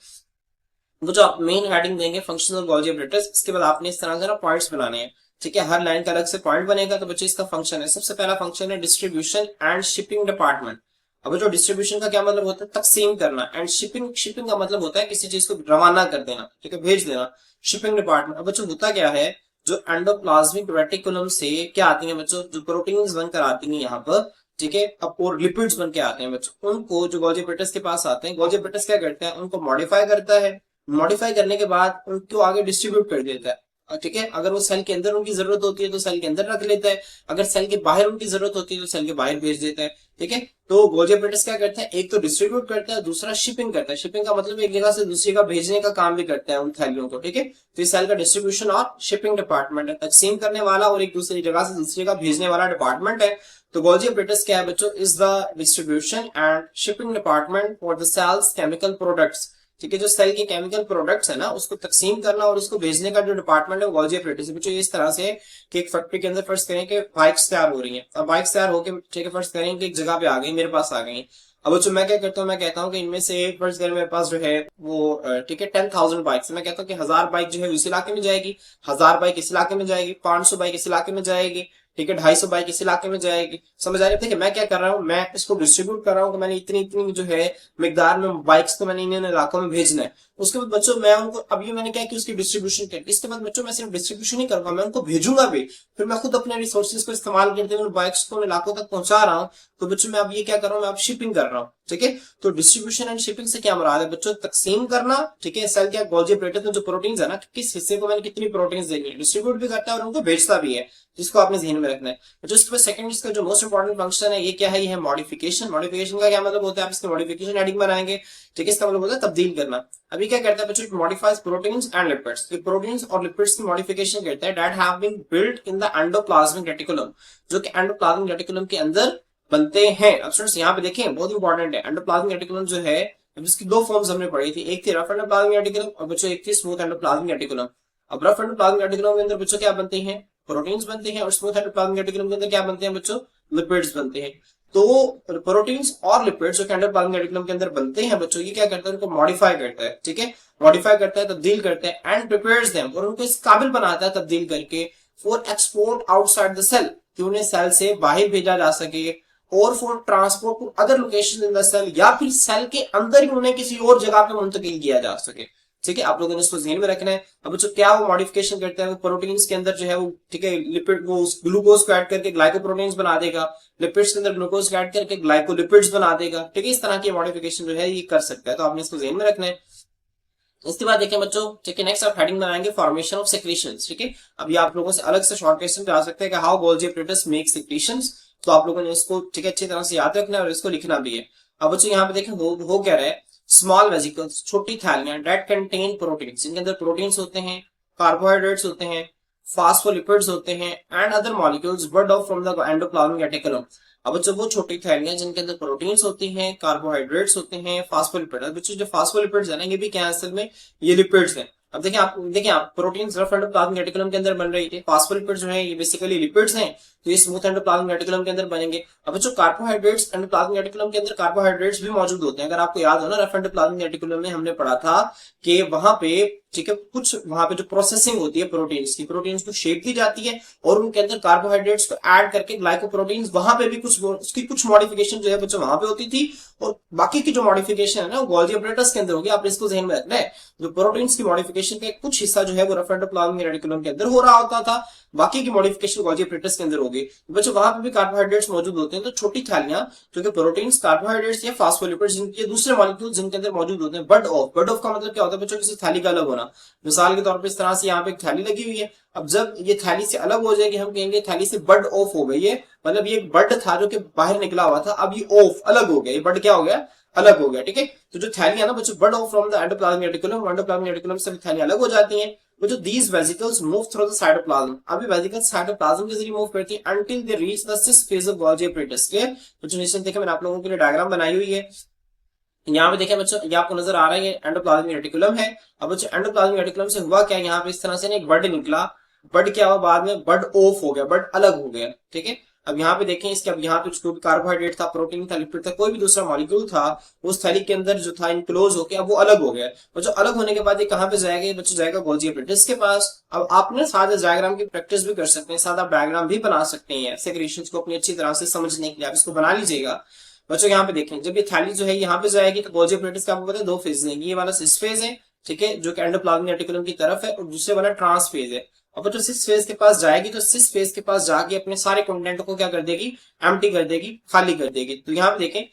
तो जो आप मेन हेडिंग देंगे फंक्शनल गोल्जी एपरेटस, इसके बाद आपने इस तरह से ना पॉइंट्स बनाने हैं, ठीक है, हर लाइन का अलग से पॉइंट बनेगा। तो बच्चे इसका फंक्शन है, सबसे पहला फंक्शन है डिस्ट्रीब्यूशन एंड शिपिंग डिपार्टमेंट। अब जो डिस्ट्रीब्यूशन का क्या मतलब होता है, तकसीम करना, एंड शिपिंग, शिपिंग का मतलब होता है किसी चीज को रवाना कर देना, ठीक है, भेज देना, शिपिंग डिपार्टमेंट। अब बच्चों होता क्या है, जो एंडोप्लाज्मिक रेटिकुलम से क्या आती है बच्चों, जो प्रोटीन्स बनकर आती है यहाँ पर, ठीक है, अब और लिपिड्स बन के आते हैं बच्चों, उनको जो गोल्जी एपरेटस के पास आते हैं, गोल्जी एपरेटस क्या करते हैं, उनको मॉडिफाई करता है। मॉडिफाई करने के बाद उनको आगे डिस्ट्रीब्यूट कर देता है, ठीक है, अगर वो सेल के अंदर उनकी जरूरत होती है तो सेल के अंदर रख लेता है, अगर सेल के बाहर उनकी जरूरत होती है तो सेल के बाहर भेज देता है, ठीक है। तो गोल्जी एपरेटस क्या करता है, एक तो डिस्ट्रीब्यूट करता है, दूसरा शिपिंग करता है। शिपिंग का मतलब एक जगह से दूसरी जगह भेजने का काम भी करता है उन थैलियों को, ठीक है। तो इस सेल का डिस्ट्रीब्यूशन और शिपिंग डिपार्टमेंट है, तकसीम करने वाला और एक दूसरी जगह से दूसरी जगह भेजने वाला डिपार्टमेंट है। तो गोल्जी एपरेटस क्या है बच्चों, is the distribution and shipping department for the cell's chemical products, ठीक है, जो सेल के केमिकल प्रोडक्ट्स है ना उसको तकसीम करना और उसको भेजने का जो डिपार्टमेंट है वो गोल्जी एपरेटस है। बच्चों इस तरह से कि एक फैक्ट्री के अंदर फर्ज करें कि बाइक्स तैयार हो रही हैं, अब बाइक्स तैयार होकर, ठीक है, फर्ज करें कि एक जगह पे आ गई, मेरे पास आ गई। अब बच्चों मैं क्या करता हूँ, मैं कहता हूँ कि इनमें से फर्ज करें मेरे पास जो है वो, ठीक है, 10,000 बाइक्स, मैं कहता हूँ कि 1000 बाइक जो है इस इलाके में जाएगी, 1000 बाइक इस इलाके में जाएगी, 500 बाइक इस इलाके में जाएगी, ठीक है, 250 बाइक इस इलाके में जाएगी। समझ आ रही है? देखिए मैं क्या कर रहा हूँ, मैं इसको डिस्ट्रीब्यूट कर रहा हूँ कि मैंने इतनी इतनी जो है मिकदार में बाइक्स को मैंने इन इलाकों में भेजना है। उसके बाद बच्चों मैं उनको, अब ये मैंने क्या कि उसकी डिस्ट्रीब्यूशन कर, इसके बाद बच्चों मैं सिर्फ डिस्ट्रीब्यूशन ही करूंगा, मैं उनको भेजूंगा भी, फिर मैं खुद अपने रिसोर्सेज को इस्तेमाल करते हुए बाइक्स को इलाकों तक पहुंचा रहा हूँ। तो बच्चों मैं अब ये क्या कर रहा हूँ, मैं अब शिपिंग कर रहा हूँ, ठीक है। तो डिस्ट्रीब्यूशन एंड शिपिंग से क्या मुराद है बच्चों, तकसीम करना, ठीक है, सेल क्या गोल्जी एपरेटस में जो प्रोटीन्स है ना, किस हिस्से को मैंने कितनी प्रोटीन्स देनी है, डिस्ट्रीब्यूट भी करता है और उनको भेजता भी है, जिसको आपने ध्यान में रखना है। तो इसके बाद सेकंड इसका जो मोस्ट इंपॉर्टेंट फंक्शन है ये क्या है, ये है मॉडिफिकेशन। मॉडिफिकेशन का क्या मतलब होता है, आप इसके मॉडिफिकेशन हेडिंग बनाएंगे, ठीक है, इसका मतलब होता है तब्दील करना। अभी क्या करता है बच्चों, it modifies proteins and lipids, ये प्रोटीन्स और लिपिड्स की मॉडिफिकेशन करता है that have been built in the endoplasmic reticulum, जो कि एंडोप्लाज्मिक रेटिकुलम के अंदर बनते हैं। अब स्टूडेंट्स यहाँ पे देखें बहुत इंपॉर्टेंट है, एंडोप्लाज्मिक रेटिकुलम जो है इसकी दो फॉर्म्स हमने पढ़ी थी, एक थी रफ एंडोप्लाज्मिक रेटिकुलम और बच्चों एक थी स्मूथ एंडोप्लाज्मिक रेटिकुलम। अब रफ एंडोप्लाज्मिक रेटिकुलम के अंदर बच्चों क्या बनते हैं, प्रोटीन्स बनते हैं, और स्मूथ एंडोप्लाज्मिक रेटिकुलम के अंदर क्या बनते हैं बच्चों, लिपिड्स बनते हैं। तो प्रोटीन्स और लिपिड्स जो कि एंडोप्लाज्मिक रेटिकुलम के अंदर बनते हैं बच्चों, ये क्या करता है, उनको मॉडिफाई करता है, ठीक है, मॉडिफाई करता है, तब्दील करता है, एंड प्रिपेयर्स देम, और उनको इस काबिल बनाता है तब्दील करके for export outside the cell, कि उन्हें सेल से बाहर भेजा जा सके, और for transport to other location in the cell, या फिर सेल के अंदर ही उन्हें किसी और जगह पे मुंतकिल किया जा सके, ठीक है। आप लोगों ने इसको ध्यान में रखना है। अब बच्चों क्या वो मॉडिफिकेशन करता है, वो प्रोटीन्स के अंदर जो है वो, ठीक है, लिपिड वो ग्लूकोज को ऐड करके ग्लाइकोप्रोटीन्स बना देगा, लिपिड्स के अंदर ग्लूकोज को ऐड करके ग्लाइकोलिपिड्स बना देगा, ठीक है। इस तरह की मॉडिफिकेशन जो है ये कर सकता है, तो आपने इसको ध्यान में रखना है। इसके बाद देखें बच्चों, ठीक है, नेक्स्ट आप हेडिंग बनाएंगे फॉर्मेशन ऑफ सेक्रेशंस, ठीक है। अभी आप लोगों से अलग से शॉर्ट क्वेश्चन पे आ सकते हैं कि how Golgi apparatus make secretions, तो आप लोगों ने इसको, ठीक है, अच्छी तरह से याद रखना है और इसको लिखना भी है। अब बच्चों यहाँ पे देखें हो क्या रहा है, स्मॉल वेजिकल्स, छोटी थैलियां, डेट कंटेन प्रोटीन्स, इनके अंदर प्रोटीन्स होते हैं, कार्बोहाइड्रेट्स होते हैं, फास्फोलिपिड्स होते हैं, and other molecules bird of from the endoplasmic reticulum. अब बच्चों वो छोटी थैलियां जिनके अंदर प्रोटीन्स होती हैं, कार्बोहाइड्रेट्स होते हैं, फास्फोलिपिड, बच्चों जो फास्फोलिपिड्स है ना, ये भी क्या है असल में, ये लिपिड्स हैं। अब देखिए आप प्रोटीन्स रफ एंडोप्लाज्मिक रेटिकुलम के अंदर बन रही थी, फास्फोलिपिड्स जो है ये बेसिकली लिपिड्स हैं, तो ये स्मूथ एंडोप्लाज्मिक रेटिकुलम के अंदर बनेंगे। अब बच्चों कार्बोहाइड्रेट्स, एंडोप्लाज्मिक रेटिकुलम के अंदर कार्बोहाइड्रेट्स भी मौजूद होते हैं। अगर आपको याद हो ना, रफ एंडोप्लाज्मिक रेटिकुलम में हमने पढ़ा था कि वहां पे, ठीक है, कुछ वहां पे जो प्रोसेसिंग होती है प्रोटीन्स की, प्रोटीन्स को शेप दी जाती है और उनके अंदर कार्बोहाइड्रेट्स को ऐड करके ग्लाइकोप्रोटीन्स, वहां पे भी कुछ उसकी कुछ मॉडिफिकेशन जो है बच्चों वहां पे होती थी, और बाकी की जो मॉडिफिकेशन है ना वो गोल्जी एपरेटस के अंदर होगी। आप इसको ध्यान में रखना है, जो प्रोटीन्स की मॉडिफिकेशन का कुछ हिस्सा जो है वो रफ एंडोप्लाज्मिक रेटिकुलम के अंदर हो रहा होता था, बाकी की मॉडिफिकेशन गोल्जी एपरेटस के अंदर होगी। बच्चों वहां पे भी कार्बोहाइड्रेट्स मौजूद होते हैं, तो छोटी थैलियां जो कि प्रोटीन्स, कार्बोहाइड्रेट्स या फास्फोलिपिड्स, जिनके दूसरे मॉलिक्यूल जिनके अंदर मौजूद होते हैं, बड ऑफ का मतलब क्या होता है बच्चों, किसी थैली का अलग होना। मिसाल के तौर पर इस तरह से यहाँ पे एक थैली लगी हुई है, अब जब ये थैली से अलग हो जाएगी, हम कहेंगे थैली से बड ऑफ हो गई है, मतलब ये एक बड था जो कि बाहर निकला हुआ था, अब ये ऑफ अलग हो गया, ये बड क्या हो गया, अलग हो गया, ठीक है। तो जो थैली है ना बच्चों, bud off from the endoplasmic reticulum, endoplasmic reticulum से थैली अलग हो जाती है। बच्चों these vesicles move through the cytoplasm, अभी वेसिकल्स साइटोप्लाज्म के जरिए मूव करती है until they reach the cis face of Golgi apparatus. Clear बच्चों, नीचे देखिए मैंने आप लोगों के लिए डायग्राम बनाई हुई है, यहाँ पे देखें बच्चों, ये आपको नजर आ रहा है, एंडोप्लाज्मिक रेटिकुलम है। अब बच्चों एंडोप्लाज्मिक रेटिकुलम से हुआ क्या, यहाँ पे इस तरह से एक बड निकला, बड क्या हुआ बाद में, बड ऑफ हो गया, बड अलग हो गया, ठीक है। अब यहाँ पे देखें इसके, अब यहाँ पे जो कार्बोहाइड्रेट था, प्रोटीन था, लिपिड था, कोई भी दूसरा मॉलिक्यूल था, उस थैली के अंदर जो था इनक्लोज होकर अब वो अलग हो गया। और जो अलग होने के बाद ये कहाँ पे जाएगा, बच्चों जाएगा गोल्जी एपरेटस के पास। अब आपने साथ डायग्राम की प्रैक्टिस भी कर सकते हैं, साथ आप डायग्राम भी बना सकते हैं सेक्रेशंस को अपनी अच्छी तरह से समझने के लिए, आप इसको बना लीजिएगा। बच्चों यहाँ पे देखें, जब ये थैली जो है यहाँ पे जाएगी तो गोल्जी एपरेटस का आपको पता है दो फेज है, ये वाला सिस फेज है, ठीक है, जो कि एंडोप्लाज्मिक रेटिकुलम की तरफ है, और दूसरे वाला ट्रांस फेज है। और बच्चों सिस फेज के पास जाएगी तो सिस फेज के पास जाके अपने सारे कंटेंट को क्या कर देगी, एम्प्टी कर देगी, खाली कर देगी। तो यहाँ पे देखें,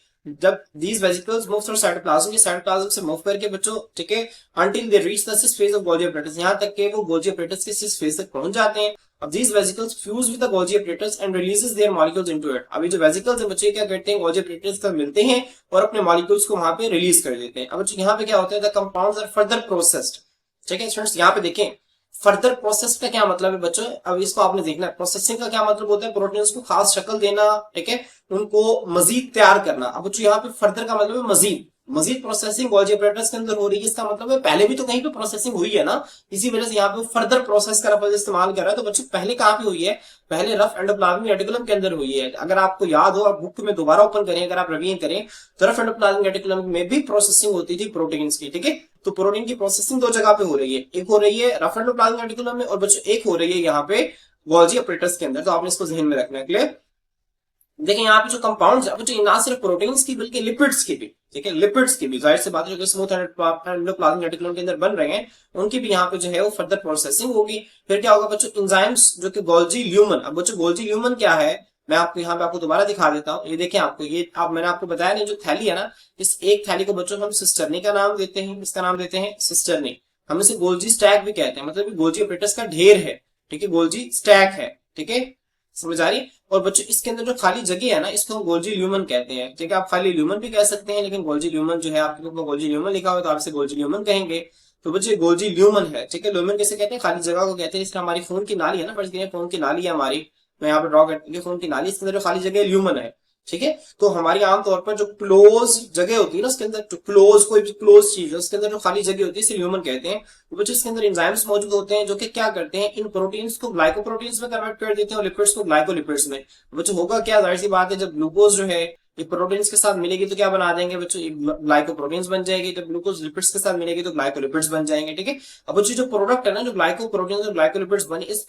जब these vesicles move through cytoplasm, ये साइटोप्लाज्म से मूव करके बच्चों, ठीक है, until they reach the cis phase of Golgi apparatus, यहाँ तक के वो Golgi apparatus के cis phase तक पहुंच जाते हैं। अब these vesicles fuse with the Golgi apparatus and releases their molecules into it। अभी जो vesicles हैं बच्चे क्या करते हैं, Golgi apparatus का मिलते हैं और अपने molecules को वहां पे रिलीज कर देते हैं। अब बच्चों यहाँ पे क्या होता है, the compounds are further processed, ठीक है स्टूडेंट्स। यहाँ पे देखें फर्दर प्रोसेस का क्या मतलब है बच्चों, अब इसको आपने देखना है। प्रोसेसिंग का क्या मतलब होता है, प्रोटीन्स को खास शक्ल देना, ठीक है, उनको मजीद तैयार करना। अब बच्चों यहाँ पे फर्दर का मतलब है मजीद, मजीद प्रोसेसिंग गोल्जी एपरेटस के अंदर हो रही है, इसका मतलब है पहले भी तो कहीं पे प्रोसेसिंग हुई है ना, इसी वजह से यहाँ पे फर्दर प्रोसेस का लफ्ज इस्तेमाल कर रहा है। तो बच्चों पहले कहाँ पे हुई है, पहले रफ एंडोप्लाज्मिक रेटिकुलम के अंदर हुई है। अगर आपको याद हो, आप बुक में दोबारा ओपन करें, अगर आप रिवीजन करें, तो रफ एंडोप्लाज्मिक रेटिकुलम में भी प्रोसेसिंग होती थी प्रोटीन्स की, ठीक है। तो प्रोटीन की प्रोसेसिंग दो जगह पे हो रही है, एक हो रही है रफ एंडोप्लाज्मिक रेटिकुलम में, और बच्चों एक हो रही है यहाँ पे गोल्जी एपरेटस के अंदर। तो आपने इसको ध्यान में रखना है। क्लियर, देखिए यहाँ पे जो कंपाउंड्स है, जो ना सिर्फ प्रोटीन्स की बल्कि लिपिड्स की भी, ठीक है, लिपिड्स की भी, जाहिर सी बात है, जो स्मूथ एंडोप्लाज्मिक रेटिकुलम के अंदर बन रहे हैं, उनकी भी यहाँ पे जो है वो फर्दर प्रोसेसिंग होगी। फिर क्या होगा बच्चों, एंजाइम्स जो कि गोल्जी ल्यूमन। अब बच्चों गोल्जी ल्यूमन क्या है, मैं आपको यहाँ पे आपको दोबारा दिखा देता हूँ। ये देखिए आपको, ये आप मैंने आपको बताया नहीं, जो थैली है ना, इस एक थैली को बच्चों हम सिस्टरनी का नाम देते हैं, इसका नाम देते हैं सिस्टरनी। हम इसे गोल्जी स्टैक भी कहते हैं, मतलब गोल्जी एपरेटस का ढेर है, ठीक है, गोल्जी स्टैक है, ठीक है, समझ आ रही। और बच्चों इसके अंदर जो खाली जगह है ना, इसको हम गोल्जी ल्यूमन कहते हैं, ठीक है। आप खाली ल्यूमन भी कह सकते हैं, लेकिन गोल्जी ल्यूमन जो है, आपके ऊपर गोल्जी ल्यूमन लिखा हुआ है तो आपसे गोल्जी ल्यूमन कहेंगे। तो बच्चे गोल्जी ल्यूमन है, ठीक है। ल्यूमन कैसे कहते हैं, खाली जगह को कहते हैं। इसका हमारी खून की नाली है ना, फर्ज करिए खून की नाली है हमारी, मैं यहाँ पे ड्रॉ करती हूँ खून की नाली, इसके अंदर जो खाली जगह ल्यूमन है, ठीक है। तो हमारी आमतौर पर जो क्लोज जगह होती है ना, उसके अंदर जो क्लोज कोई भी क्लोज चीज है उसके अंदर जो खाली जगह होती है इसे ल्यूमन कहते हैं। वो बच्चों इसके अंदर एंजाइम्स मौजूद होते हैं जो कि क्या करते हैं, इन प्रोटीन्स को ग्लाइकोप्रोटीन्स में कन्वर्ट कर देते हैं और लिपिड्स को ग्लाइकोलिपिड्स में। बच्चों होगा क्या, जाहिर सी बात है, जब ग्लूकोज जो है ये प्रोटीन्स के साथ मिलेगी तो क्या बना देंगे बच्चों, ग्लाइकोप्रोटीन्स बन जाएगी। जब ग्लूकोज लिपिड्स के साथ मिलेगी तो ग्लाइकोलिपिड्स बन जाएंगे। ठीक है। अब बच्चों जो प्रोडक्ट है ना, जो ग्लाइकोप्रोटीन्स और ग्लाइकोलिपिड्स बने, is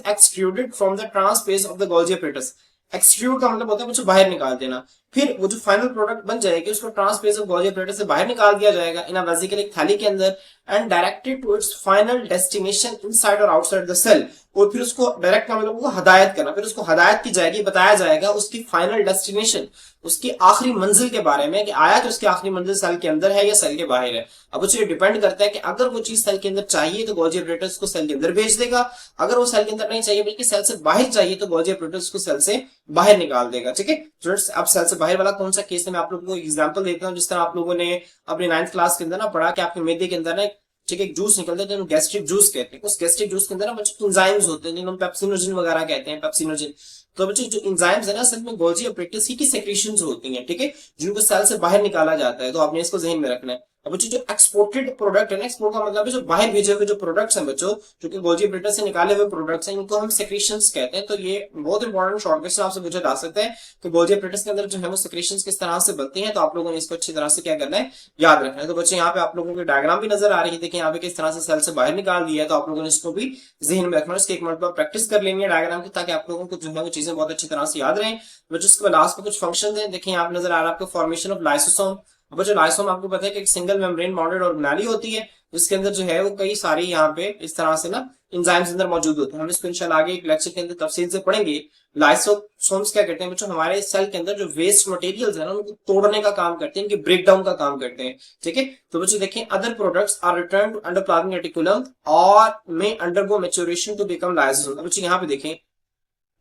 extruded from the trans phase of the Golgi apparatus. Extrude का मतलब होता है बच्चों बाहर निकाल देना। फिर वो जो फाइनल प्रोडक्ट बन जाएगी उसको ट्रांसफेज ऑफ गोल्जी एपरेटस से बाहर निकाल दिया जाएगा इन अ वेसिकल, एक थैली के अंदर, and directed to its final destination inside और आउटसाइड द सेल। और फिर उसको डायरेक्ट का मतलब हदायत करना, फिर उसको हदायत की जाएगी, बताया जाएगा उसकी फाइनल डेस्टिनेशन, उसकी आखिरी मंजिल के बारे में, कि आया तो उसकी आखिरी मंजिल सेल के अंदर है या सेल के बाहर है। अब उससे डिपेंड करता है कि अगर वो चीज सेल के अंदर चाहिए तो गोल्जी एपरेटस को सेल के अंदर भेज देगा, अगर वो सेल के अंदर नहीं चाहिए बल्कि सेल से बाहर चाहिए तो गोल्जी एपरेटस को सेल से बाहर निकाल देगा। ठीक है स्टूडेंट्स, अब सेल से बाहर वाला कौन सा केस है मैं आप लोगों को एग्जांपल देता हूं। जिस तरह आप लोगों ने अपनी 9th क्लास के अंदर ना पढ़ा कि आपके मैदे के अंदर ना ठीक है एक जूस निकलता है तो गैस्ट्रिक जूस कहते हैं। उस गैस्ट्रिक जूस के अंदर ना बच्चों एंजाइम्स होते हैं जिन्हें हम पेप्सिनोजन वगैरह कहते हैं, पेप्सिनोजन। तो बच्चों जो एंजाइम्स है ना असल में गोल्जी एपरेटस ही की सेक्रेशंस होती हैं, ठीक है, जिनको सेल से बाहर निकाला जाता है। तो आपने इसको ध्यान में रखना है। अब बच्चों जो एक्सपोर्टेड प्रोडक्ट है ना, एक्सपोर्ट का मतलब है जो बाहर भेजे हुए जो प्रोडक्ट्स हैं बच्चों, जो कि गोल्जी एपरेटस से निकाले हुए प्रोडक्ट्स हैं, इनको हम सेक्रेशंस कहते हैं। तो ये बहुत इंपॉर्टेंट शॉर्ट क्वेश्चन आपसे पूछा जा सकता है कि गोल्जी एपरेटस के अंदर जो है वो सेक्रेशंस किस तरह से बनती हैं। तो आप लोगों ने इसको अच्छी तरह से क्या करना है, याद रखना है। तो बच्चे यहाँ पे आप लोगों की डायग्राम भी नजर आ रही है, देखिए यहाँ पे किस तरह से सेल से बाहर निकाल दिया है। तो आप लोगों ने इसको भी जहन में रखना है, इसके एक मिनट पर प्रैक्टिस कर लेनी है डायग्राम की, ताकि आप लोगों को जो है वो चीजें बहुत अच्छी तरह से याद रहें। बच्चों इसके बाद लास्ट में कुछ फंक्शन है, देखिए यहाँ पे नजर आ रहा है आपको फॉर्मेशन ऑफ लाइसोसोम। अब जो लाइसोसोम आपको पता है कि एक सिंगल मेम्ब्रेन बाउंडेड ऑर्गेनेली होती है, जिसके अंदर जो है वो कई सारी यहाँ पे इस तरह से ना एंजाइम्स अंदर मौजूद होते हैं। हम इसको इंशाल्लाह आगे एक लेक्चर के अंदर तफसील से पढ़ेंगे। लाइसोसोम्स क्या करते हैं बच्चों, हमारे सेल के अंदर जो वेस्ट मटेरियल्स है ना उनको तोड़ने का काम करते हैं, इनके ब्रेक डाउन का काम करते हैं। ठीक है। तो बच्चों देखिए other products are return to endoplasmic reticulum और में undergo maturation to become lysosome. अब बच्चों यहाँ पे देखें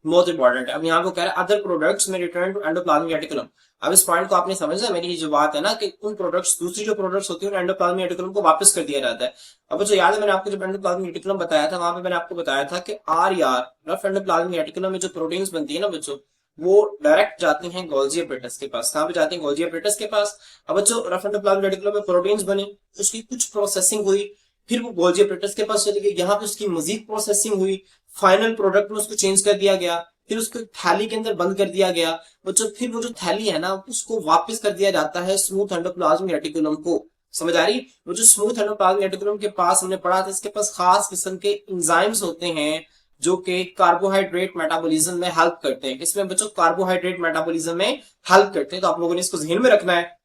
बहुत इंपॉर्टेंट है। अब यहाँ को कह रहा है अदर प्रोडक्ट्स में रिटर्न टू एंडोप्लाज्मिक रेटिकुलम। अब इस पॉइंट को आपने समझा, मेरी जो बात है ना कि उन प्रोडक्ट्स दूसरी जो प्रोडक्ट्स होती है एंडोप्लाज्मिक रेटिकुलम को वापस कर दिया जाता है। अब जो याद है मैंने आपको जब एंडोप्लाज्मिक रेटिकुलम बताया था वहां पे मैंने आपको बताया था कि रफ एंडोप्लाज्मिक रेटिकुलम में जो प्रोटीन्स बनती है ना बच्चों, वो डायरेक्ट जाती हैं गोल्जी एपरेटस के पास। कहां पे जाती हैं, गोल्जी एपरेटस के पास। अब बच्चों रफ एंडोप्लाज्मिक रेटिकुलम में प्रोटीन्स बनी, उसकी कुछ प्रोसेसिंग हुई, फिर वो गोल्जी एपरेटस के पास चली गई, यहाँ पे उसकी मजीद प्रोसेसिंग हुई, फाइनल प्रोडक्ट में उसको चेंज कर दिया गया, फिर उसको थैली के अंदर बंद कर दिया गया बच्चों। फिर वो जो थैली है ना उसको वापस कर दिया जाता है स्मूथ एंडोप्लाज्मिक रेटिकुलम को। समझ आ रही, वो जो स्मूथ एंडोप्लाज्मिक रेटिकुलम के पास हमने पढ़ा था, इसके पास खास किस्म के एंजाइम्स होते हैं जो कि कार्बोहाइड्रेट मेटाबॉलिज्म में हेल्प करते हैं। इसमें बच्चों कार्बोहाइड्रेट मेटाबॉलिज्म में हेल्प करते हैं। तो आप लोगों ने इसको ध्यान में रखना है।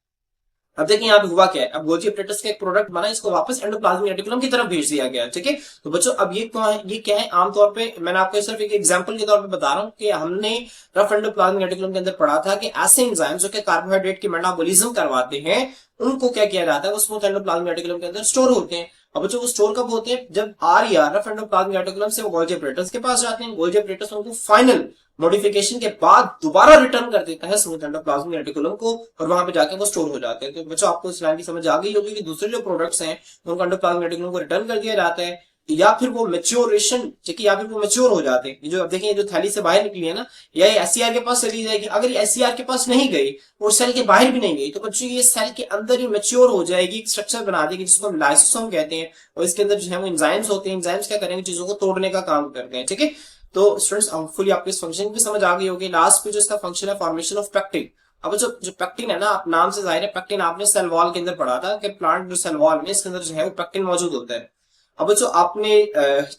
अब देखिए यहाँ पे हुआ क्या है, अब गोल्जी एपरेटस का एक प्रोडक्ट बना, इसको वापस एंडोप्लाज्मिक रेटिकुलम की तरफ भेज दिया गया। ठीक है। तो बच्चों अब ये क्या है, आमतौर पे मैंने आपको सिर्फ एक एग्जांपल के तौर पे बता रहा हूँ कि हमने रफ एंडोप्लाज्मिक रेटिकुलम के अंदर पढ़ा था कि ऐसे एंजाइम जो कि कार्बोहाइड्रेट की मेटाबॉलिज्म करवाते हैं उनको क्या किया जाता है, वो स्मूथ एंडोप्लाज्मिक रेटिकुलम के अंदर स्टोर होते हैं। अब बच्चों वो स्टोर कब होते हैं, जब रफ एंडोप्लाज्मिक रेटिकुलम से वो गोल्जी एपरेटस के पास जाते हैं। गोल्जी एपरेटस उनको फाइनल मॉडिफिकेशन के बाद दोबारा रिटर्न कर देता है स्मूथ एंडोप्लाज्मिक रेटिकुलम को, और वहां पे जाके वो स्टोर हो जाते हैं। तो बच्चों आपको इस लाइन की समझ आ गई होगी कि दूसरे जो प्रोडक्ट्स हैं उनको एंडोप्लाज्मिक रेटिकुलम को रिटर्न कर दिया जाता है, या फिर वो मेच्योरेशन, ठीक है, या फिर वो मेच्योर हो जाते हैं। जो अब देखिए जो थैली से बाहर निकली है ना, या ये एससीआर के पास चली जाएगी। अगर ये एससीआर के पास नहीं गई और सेल के बाहर भी नहीं गई तो बच्चों ये सेल के अंदर ही मेच्योर हो जाएगी, स्ट्रक्चर बना देगी जिसको हम लाइसोसोम कहते हैं। और इसके अंदर जो है वो एंजाइम्स होते हैं, एंजाइम्स क्या करेंगे, चीजों को तोड़ने का काम करते हैं। ठीक है। तो स्टूडेंट्स फुली आपको इस फंक्शन की समझ आ गई होगी। लास्ट पे जो इसका फंक्शन है फॉर्मेशन ऑफ पेक्टिन। अब जो पेक्टिन है ना, आप नाम से जाहिर है पेक्टिन आपने सेल वॉल के अंदर पढ़ा था कि प्लांट जो सेल वॉल में इसके अंदर जो है वो पेक्टिन मौजूद होता है। अब जो आपने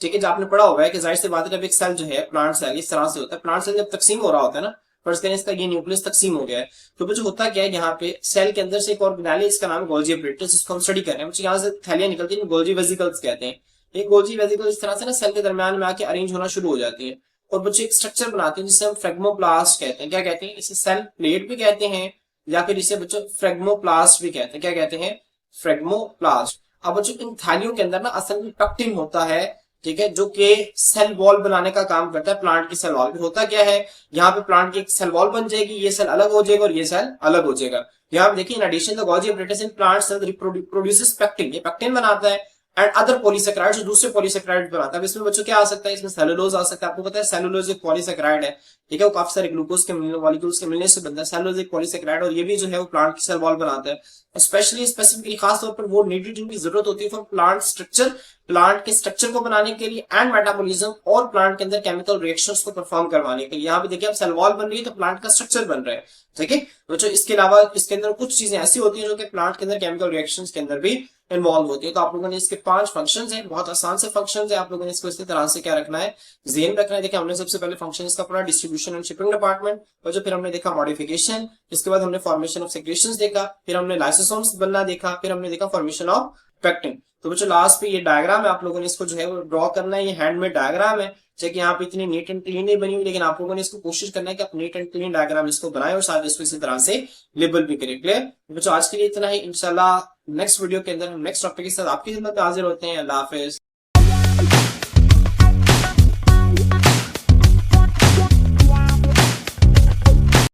ठीक है, जो आपने पढ़ा हुआ है कि जाहिर सी बात है जब एक सेल जो है प्लांट सेल इस तरह से होता है, प्लांट सेल जब तकसीम हो रहा होता है ना, फर्स्ट करें इसका ये न्यूक्लियस तकसीम हो गया है, तो बच्चों होता क्या है, यहाँ पे सेल के अंदर से एक ऑर्गेनेल, इसका नाम है गोल्जी एपरेटस, जिसको हम स्टडी कर रहे हैं। बच्चों यहाँ से थैलियां निकलती है, गोल्जी वेसिकल्स कहते हैं। ये गोल्जी वेसिकल इस तरह से ना सेल के दरमियान में आके अरेंज होना शुरू हो जाती है और बच्चे एक स्ट्रक्चर बनाते हैं जिसे हम फ्रेगमोप्लास्ट कहते हैं। क्या कहते हैं इसे, सेल प्लेट भी कहते हैं, या फिर इसे बच्चों फ्रेगमोप्लास्ट भी कहते हैं। क्या कहते हैं, फ्रेगमोप्लास्ट। अब बच्चों इन थैलियों के अंदर ना असल में पेक्टिन होता है, ठीक है, जो कि सेल वॉल बनाने का काम करता है। प्लांट की सेल वॉल भी होता क्या है, यहाँ पे प्लांट की एक सेल वॉल बन जाएगी, ये सेल अलग हो जाएगा और ये सेल अलग हो जाएगा। यहाँ पे देखिए in addition the Golgi apparatus in plant cell produces pectin, ये पेक्टिन बनाता है। एंड अदर पॉलीसेकेराइड जो दूसरे पॉलीसेकेराइड बनाता है। अब इसमें बच्चों क्या आ सकता है, इसमें सेलुलोज आ सकता है। आपको पता है सेलुलोज एक पॉलीसेकेराइड है, ठीक है, वो काफी सारे ग्लूकोज के मॉलिक्यूल्स के मिलने से बनता है। सेलुलोज एक पॉलीसेकेराइड और ये भी जो है वो प्लांट की सेल वॉल बनाता है। स्पेसिफिकली खास तौर पर वो न्यूट्रिएंट की जरूरत होती है फॉर प्लांट स्ट्रक्चर, प्लांट के स्ट्रक्चर को बनाने के लिए एंड मेटाबॉलिज्म और प्लांट के अंदर केमिकल रिएक्शंस को परफॉर्म करवाने के लिए। यहाँ पे देखिए अब सेल वॉल बन रही है तो प्लांट का स्ट्रक्चर बन रहा है, ठीक है बच्चों। इसके अलावा इसके अंदर कुछ चीजें ऐसी होती है जो कि प्लांट के अंदर केमिकल रिएक्शंस के अंदर भी इन्वॉल्व होती है। तो आप लोगों ने इसके 5 फंक्शंस हैं, बहुत आसान से फंक्शंस है, आप लोगों ने इसको इसी तरह से क्या रखना है, जेन रखना है। देखिए हमने सबसे पहले फंक्शन इसका पढ़ा डिस्ट्रीब्यूशन एंड शिपिंग डिपार्टमेंट, और जो फिर हमने देखा मॉडिफिकेशन, इसके बाद हमने फॉर्मेशन ऑफ सेक्रेशंस देखा, फिर हमने लाइसोसोम्स बनना देखा, फिर हमने देखा फॉर्मेशन ऑफ पेक्टिन। तो बच्चों लास्ट पे ये डायग्राम है, आप लोगों ने इसको जो है वो ड्रॉ करना है। ये हैंडमेड डायग्राम है, चाहे यहाँ पे इतनी नीट एंड क्लीन नहीं बनी हुई, लेकिन आप लोगों ने इसको कोशिश करना है कि आप नीट एंड क्लीन डायग्राम इसको बनाए और साथ इसको इसी तरह से लेबल भी करें। क्लियर बच्चों, आज के लिए इतना ही। इंशाल्लाह नेक्स्ट वीडियो के अंदर हम नेक्स्ट टॉपिक के साथ आपकी खिदमत में हाजिर होते हैं। अल्लाह हाफिज।